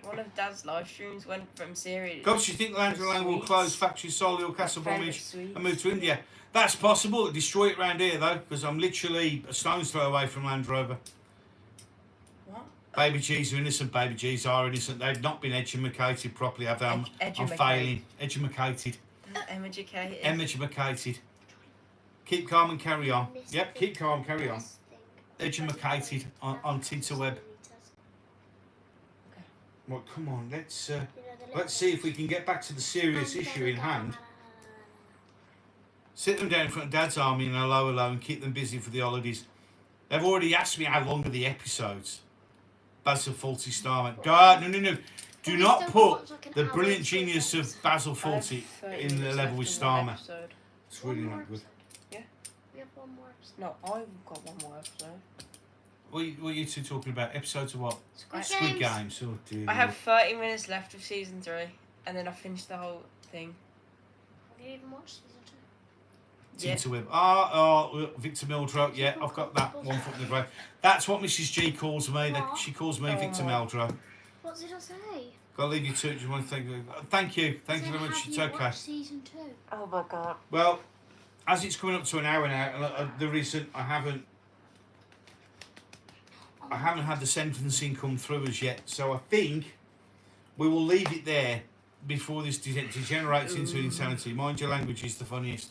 One of Dad's live streams went from serious. Gosh, you think Landry will close factory Solly or Castle Bromwich Sweets. and move to India? That's possible. Destroy it round here though, because I'm literally a stone's throw away from Land Rover. What? Baby G's are innocent. Baby G's are innocent. They've not been educated properly, have they? I'm failing. Educated. Educated. Educated. Keep calm and carry on. Yep, keep calm, carry on. Educated on Tinterweb. Well, come on, let's see if we can get back to the serious issue in hand. Sit them down in front of Dad's Army in a lower low and keep them busy for the holidays. They've already asked me how long are the episodes. Basil Fawlty Starman. No. Do not put the brilliant genius of Basil Fawlty in the level with Starmer. It's really not good. We have one more episode. No, I've got one more episode. What are you two talking about? Episodes of what? Squid Squid Games. Games. Oh dear. I have 30 minutes left of season 3, and then I finished the whole thing. Have you even watched season 2? Tinterweb. Victor Meldrew. Yeah, I've got that one foot in the grave. That's what Mrs. G calls me. What? She calls me Oh Victor my. Meldrew. What did I say? Got to leave you to it. Just want to thank you. Thank you. Thank you very much. It's okay. Watched season 2? Oh my god. Well, as it's coming up to an hour now, and the reason I haven't had the sentencing come through as yet, so I think we will leave it there before this degenerates into insanity. Mind your language is the funniest.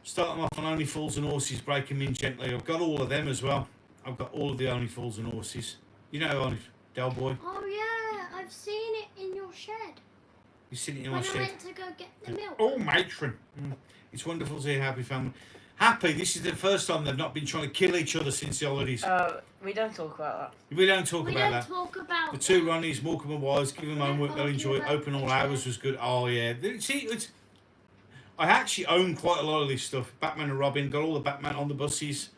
Start them off on Only Fools and Horses, Break 'em In Gently. I've got all of them as well. I've got all of the Only Fools and Horses. You know, Only Del Boy. Oh yeah, I've seen it in your shed. You seen it in my When I shed. went to go get the milk. Oh, matron. It's wonderful to see a happy family. Happy, this is the first time they've not been trying to kill each other since the holidays. We don't talk about that. We don't talk We about don't that. talk about The two Ronnies, Morecambe and Wise, give them homework, they'll argue enjoy it. about Open all each hours other. was good. Oh, yeah. See, I actually own quite a lot of this stuff. Batman and Robin, got all the Batman on the buses.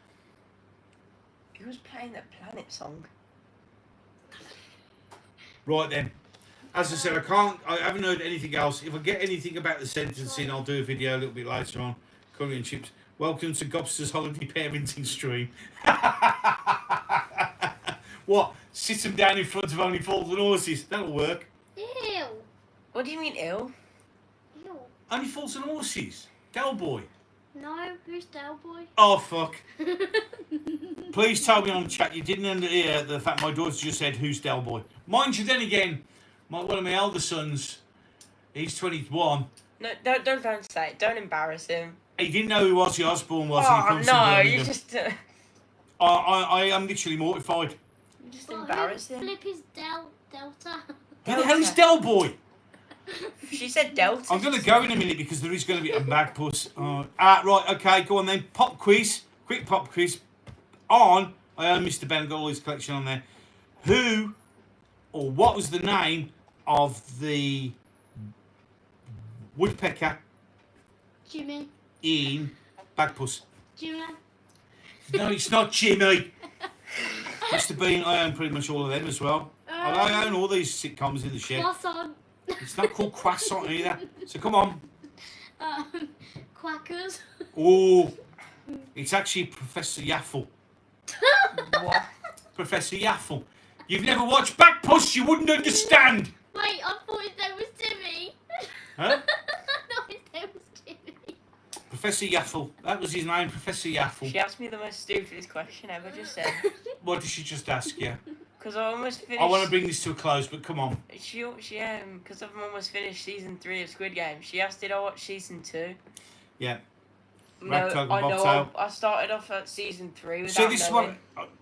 Who was playing that Planet song? Right then. As I said, I haven't heard anything else. If I get anything about the sentencing, I'll do a video a little bit later on. Curry and chips. Welcome to Gobster's holiday parenting stream. What? Sit them down in front of Only Fools and Horses. That'll work. Ew. What do you mean ill? Ew. Only Fools and Horses. Del Boy. No, who's Del Boy? Oh, fuck. Please tell me on the chat you didn't hear the fact my daughter just said, who's Del Boy? Mind you, then again, one of my elder sons, he's 21. No, don't say it. Don't embarrass him. He didn't know who Ozzy Osbourne was. And he Oh comes from no, Birmingham. you just I am literally mortified. you just Well, embarrass who him. Flip is Delta. Who the hell is Del Boy? She said Delta. I'm going to go in a minute because there is going to be a mad puss. Right, okay, go on then. Pop quiz. Quick pop quiz. On, I own Mr. Ben, got all his collection on there. Who, or what was the name of the woodpecker Jimmy. in Bagpuss? Jimmy. No, it's not Jimmy. Mr. Bean, I own pretty much all of them as well. I own all these sitcoms in the shed. Croissant. It's not called Croissant either. So come on. Quackers. Oh, it's actually Professor Yaffle. What? Professor Yaffle. You've never watched Bagpuss, you wouldn't understand. Wait, I thought his name was Timmy. Huh? I thought his name was Timmy. Professor Yaffle. That was his name, Professor Yaffle. She asked me the most stupidest question ever just said. What did she just ask you? Because I almost finished. I want to bring this to a close, but come on. She because I've almost finished season 3 of Squid Game. She asked, did I watch season 2? Yeah. No, Ragtag I and know. Bobtail. I started off at season 3 without So this is knowing.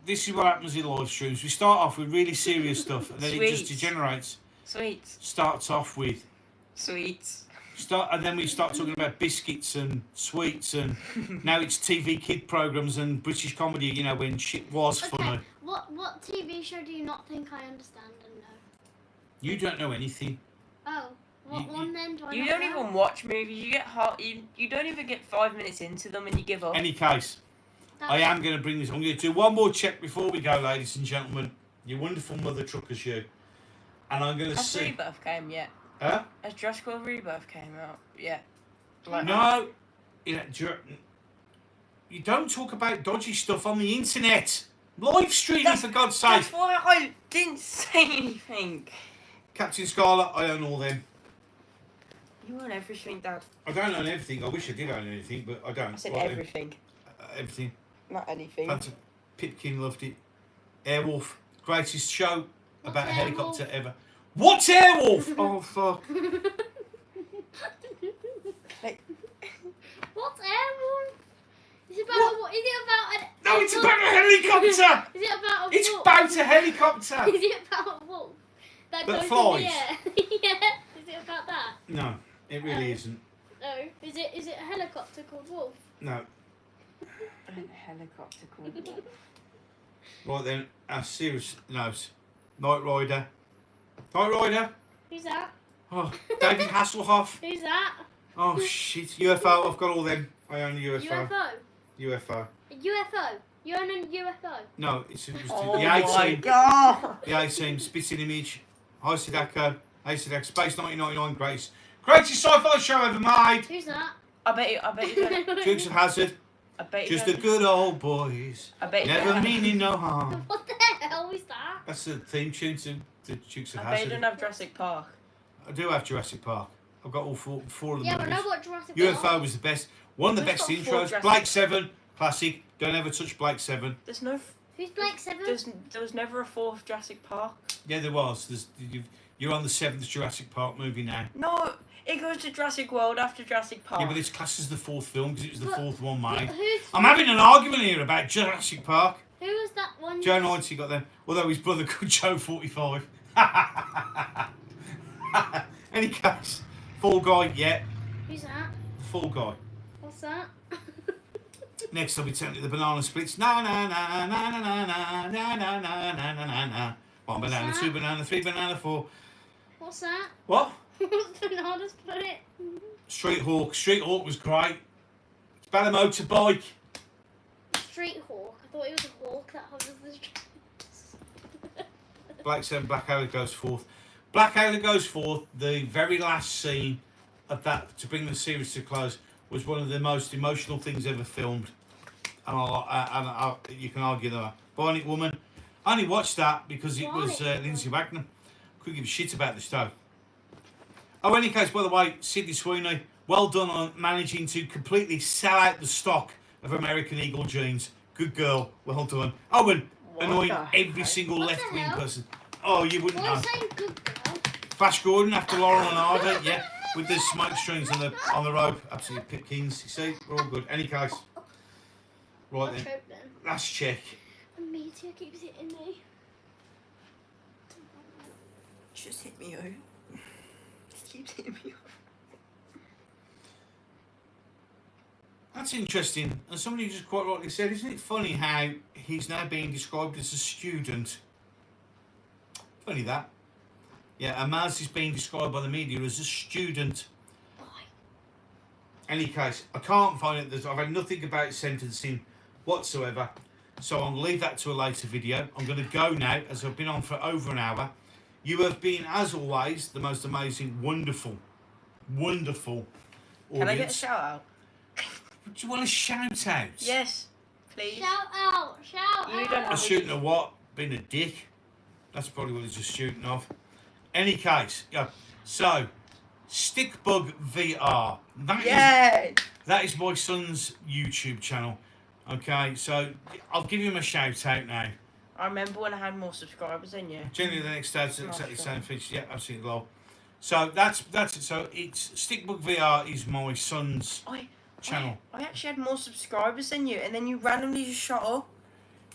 this is what happens in live streams. We start off with really serious stuff, and then it just Sweet. degenerates. Sweets. Starts off with Sweets. and then we start talking about biscuits and sweets, and now it's TV kid programs and British comedy. You know, when shit was funny. Okay, what TV show do you not think I understand and know? You don't know anything. Oh, what You- one then do I You not don't know? even watch movies. You get hot. You don't even get 5 minutes into them and you give up. Any case, I am going to bring this. I'm going to do one more check before we go, ladies and gentlemen. You wonderful mother truckers, you. And I'm going to Has see. Rebirth came yet? Huh? Has Jurassic World Rebirth came out? Yeah. Like, No. You don't talk about dodgy stuff on the internet. Live streaming, for God's sake. That's why I didn't say anything. Captain Scarlet, I own all them. You own everything, Dad. I don't own everything. I wish I did own anything, but I don't. I said Right, everything, everything. not anything. Phantom Pipkin loved it. Airwolf, greatest show about a helicopter Airwolf? ever. What's Airwolf? Oh, fuck. Like, What's Airwolf? Is it about what? Is it about an? No, it's about a helicopter. Is it about a It's wolf? about a helicopter. Is it about a wolf That goes flies. in the air? Yeah. Is it about that? No, it really isn't. No. Is it a helicopter called Wolf? No. a helicopter called. Right then, a serious note. Knight Rider. Knight Rider. Who's that? Oh, David Hasselhoff. Who's that? Oh shit. UFO. I've got all them. I own a UFO. UFO. UFO. A UFO. You own a UFO. No, it was Oh the my 18. god! The 18. Spitting Image. Hi Sadako. Hey Sadako. Space 1999. Greatest sci-fi show ever made. Who's that? I bet you don't. Dukes of Hazzard. I bet you Just the don't. good old boys. I bet you Never don't. meaning no harm. What the hell is that? That's the theme tune to the Dukes of I bet you Hazzard. don't have Jurassic Park. I do have Jurassic Park. I've got all four of them. Yeah, but I know what Jurassic UFO Park. was the best. One of the We've best got four intros. Jurassic- Blake 7, classic. Don't ever touch Blake 7. There's no. Who's Blake Seven? There was never a 4th Jurassic Park. Yeah, there was. You're on the 7th Jurassic Park movie now. No, it goes to Jurassic World after Jurassic Park. Yeah, but it's classed as the fourth film because it was the But- fourth one made. Who's, I'm having an argument here about Jurassic Park. who was that one? Joe 90 got them, although his brother could Joe 45. Any case, Fall Guy, yeah, Who's that? Fall Guy. What's that? Next, I'll be telling you the banana splits. Na na na na na na na na na na na na na. One banana, What's two that? banana, three banana, four. What's that? What? What's the hardest put it? Street Hawk. Street Hawk was great. It's about a motorbike. Street Hawk. I thought it was a hawk that hovers the streets. Black 7, Black Howler goes forth. Black Howler goes forth. The very last scene of that, to bring the series to close, was one of the most emotional things ever filmed. And you can argue that. Bionic Woman. I only watched that because it was Bionic Lindsay Wagner. Couldn't give a shit about the show. Oh, any case, by the way, Sydney Sweeney, well done on managing to completely sell out the stock of American Eagle jeans. Good girl, well done. Owen, What annoying the every heck? single What the left-wing hell? person. Oh, you wouldn't Well, know. I'm saying good girl. Flash Gordon after Laurel and Harder, yeah, with the smoke strings on the rope. Absolutely Pipkins, you see, we're all good. Any case. Right I'll then, choke then. last check. The meteor keeps hitting me. Just hit me out. Just keeps hitting me out. That's interesting. And somebody just quite rightly said, isn't it funny how he's now being described as a student? Funny that. Yeah, and Maz is being described by the media as a student. Why? Any case, I can't find it. I've had nothing about sentencing whatsoever. So I'm going to leave that to a later video. I'm going to go now, as I've been on for over an hour. You have been, as always, the most amazing, wonderful audience. Can I get a shout out? Do you want a shout out? Yes, please. Shout out! Shout You out! don't A have shooting of what? Being a dick. That's probably what he's just shooting of. Any case, yeah. So, Stickbug VR. That is my son's YouTube channel. Okay, so I'll give him a shout out now. I remember when I had more subscribers than you. Generally, the next dad's exactly the sure. same feature. Yeah, I've seen it low. So that's it. So it's Stickbug VR is my son's channel. I actually had more subscribers than you, and then you randomly just shut up.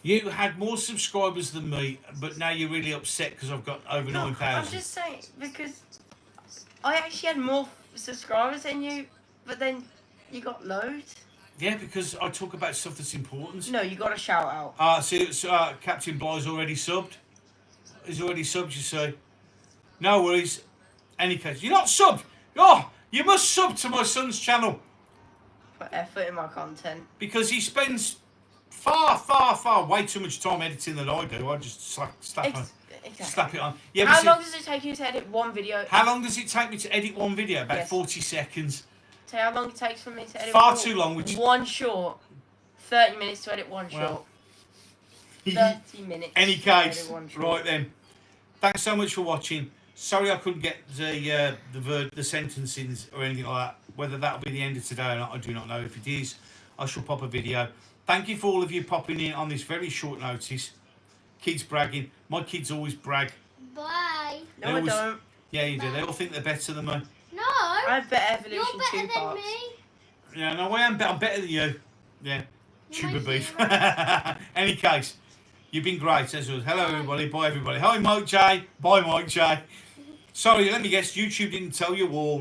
You had more subscribers than me, but now you're really upset because I've got over No, 9,000. I'm just saying because I actually had more subscribers than you, but then you got loads. Yeah, because I talk about stuff that's important. No, you got a shout out. So Captain Bly's already subbed. He's already subbed, you say. No worries. Any case, you're not subbed. Oh, you must sub to my son's channel Put effort in my content. because he spends far way too much time editing than I do. I just slap it on. Yeah, How but long does it take you to edit one video? how long does it take me to edit one video? About Yes. 40 seconds. Tell you how long it takes for me to edit Far one- too long, which- one short. 30 minutes to edit one Well, short. 30 minutes. Any to case, edit one short. right then. Thanks so much for watching. Sorry I couldn't get the sentencings or anything like that. Whether that'll be the end of today or not, I do not know. If it is, I shall pop a video. Thank you for all of you popping in on this very short notice. Kids bragging. My kids always brag. Bye. No, They I always- don't. Yeah, you do. They all think they're better than me. No! I have better You're evolution better 2 than parts. me. Yeah, no, I'm better than you. Yeah. You're Tuber my beef. hero. Any case, you've been great. As always. Hello, everybody. Bye, everybody. Hi, Mike J. Bye, Mike J. Sorry, let me guess. YouTube didn't tell you, or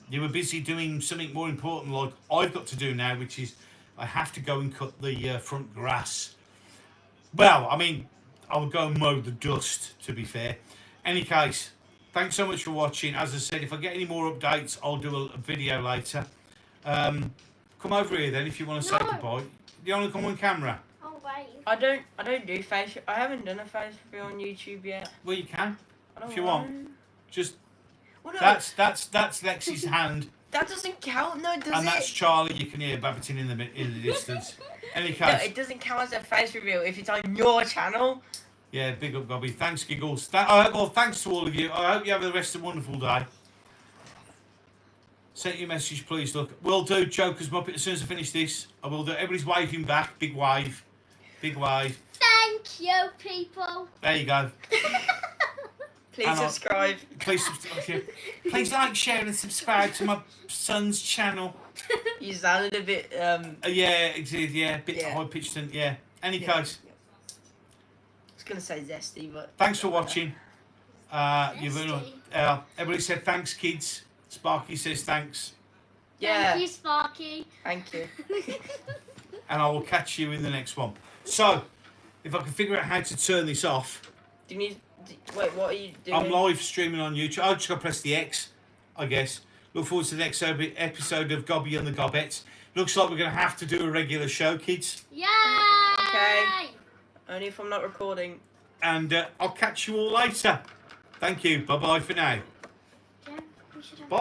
you were busy doing something more important, like I've got to do now, which is I have to go and cut the front grass. Well, I mean, I'll go and mow the dust, to be fair. Any case, thanks so much for watching. As I said, if I get any more updates, I'll do a video later. Come over here then if you want to say No. goodbye. You want to come on camera? Oh, wait. I don't do face. I haven't done a face reveal on YouTube yet. Well, you can. I don't If you want. Just Well, no, that's Lexi's hand, that doesn't count. No, does and it? that's Charlie. You can hear Babbittine in the distance. Any No, case, it doesn't count as a face reveal if it's on your channel. yeah, big up, Gobby. Thanks, Giggles. Well, thanks to all of you. I hope you have the rest of a wonderful day. Send your message, please. Look, we'll do Joker's Muppet as soon as I finish this. I will do. Everybody's waving back. Big wave. Big wave. Thank you, people. There you go. Please And subscribe. Please like, share, and subscribe to my son's channel. You sounded a bit Yeah, it did. Yeah, a bit Yeah. high pitched and yeah. Any Yeah. case, I was gonna say zesty, but thanks for watching. Everybody said thanks, kids. Sparky says thanks, Yeah. Thank you, Sparky. Thank you. and I will catch you in the next one. So, if I can figure out how to turn this off, Do you need? Wait, what are you doing? I'm live streaming on YouTube. I'll just go press the X, I guess. Look forward to the next episode of Gobby and the Gobbettes. Looks like we're going to have to do a regular show, kids. Yay! Okay. Only if I'm not recording. And I'll catch you all later. Thank you. Bye-bye for now. Yeah, we should have Bye.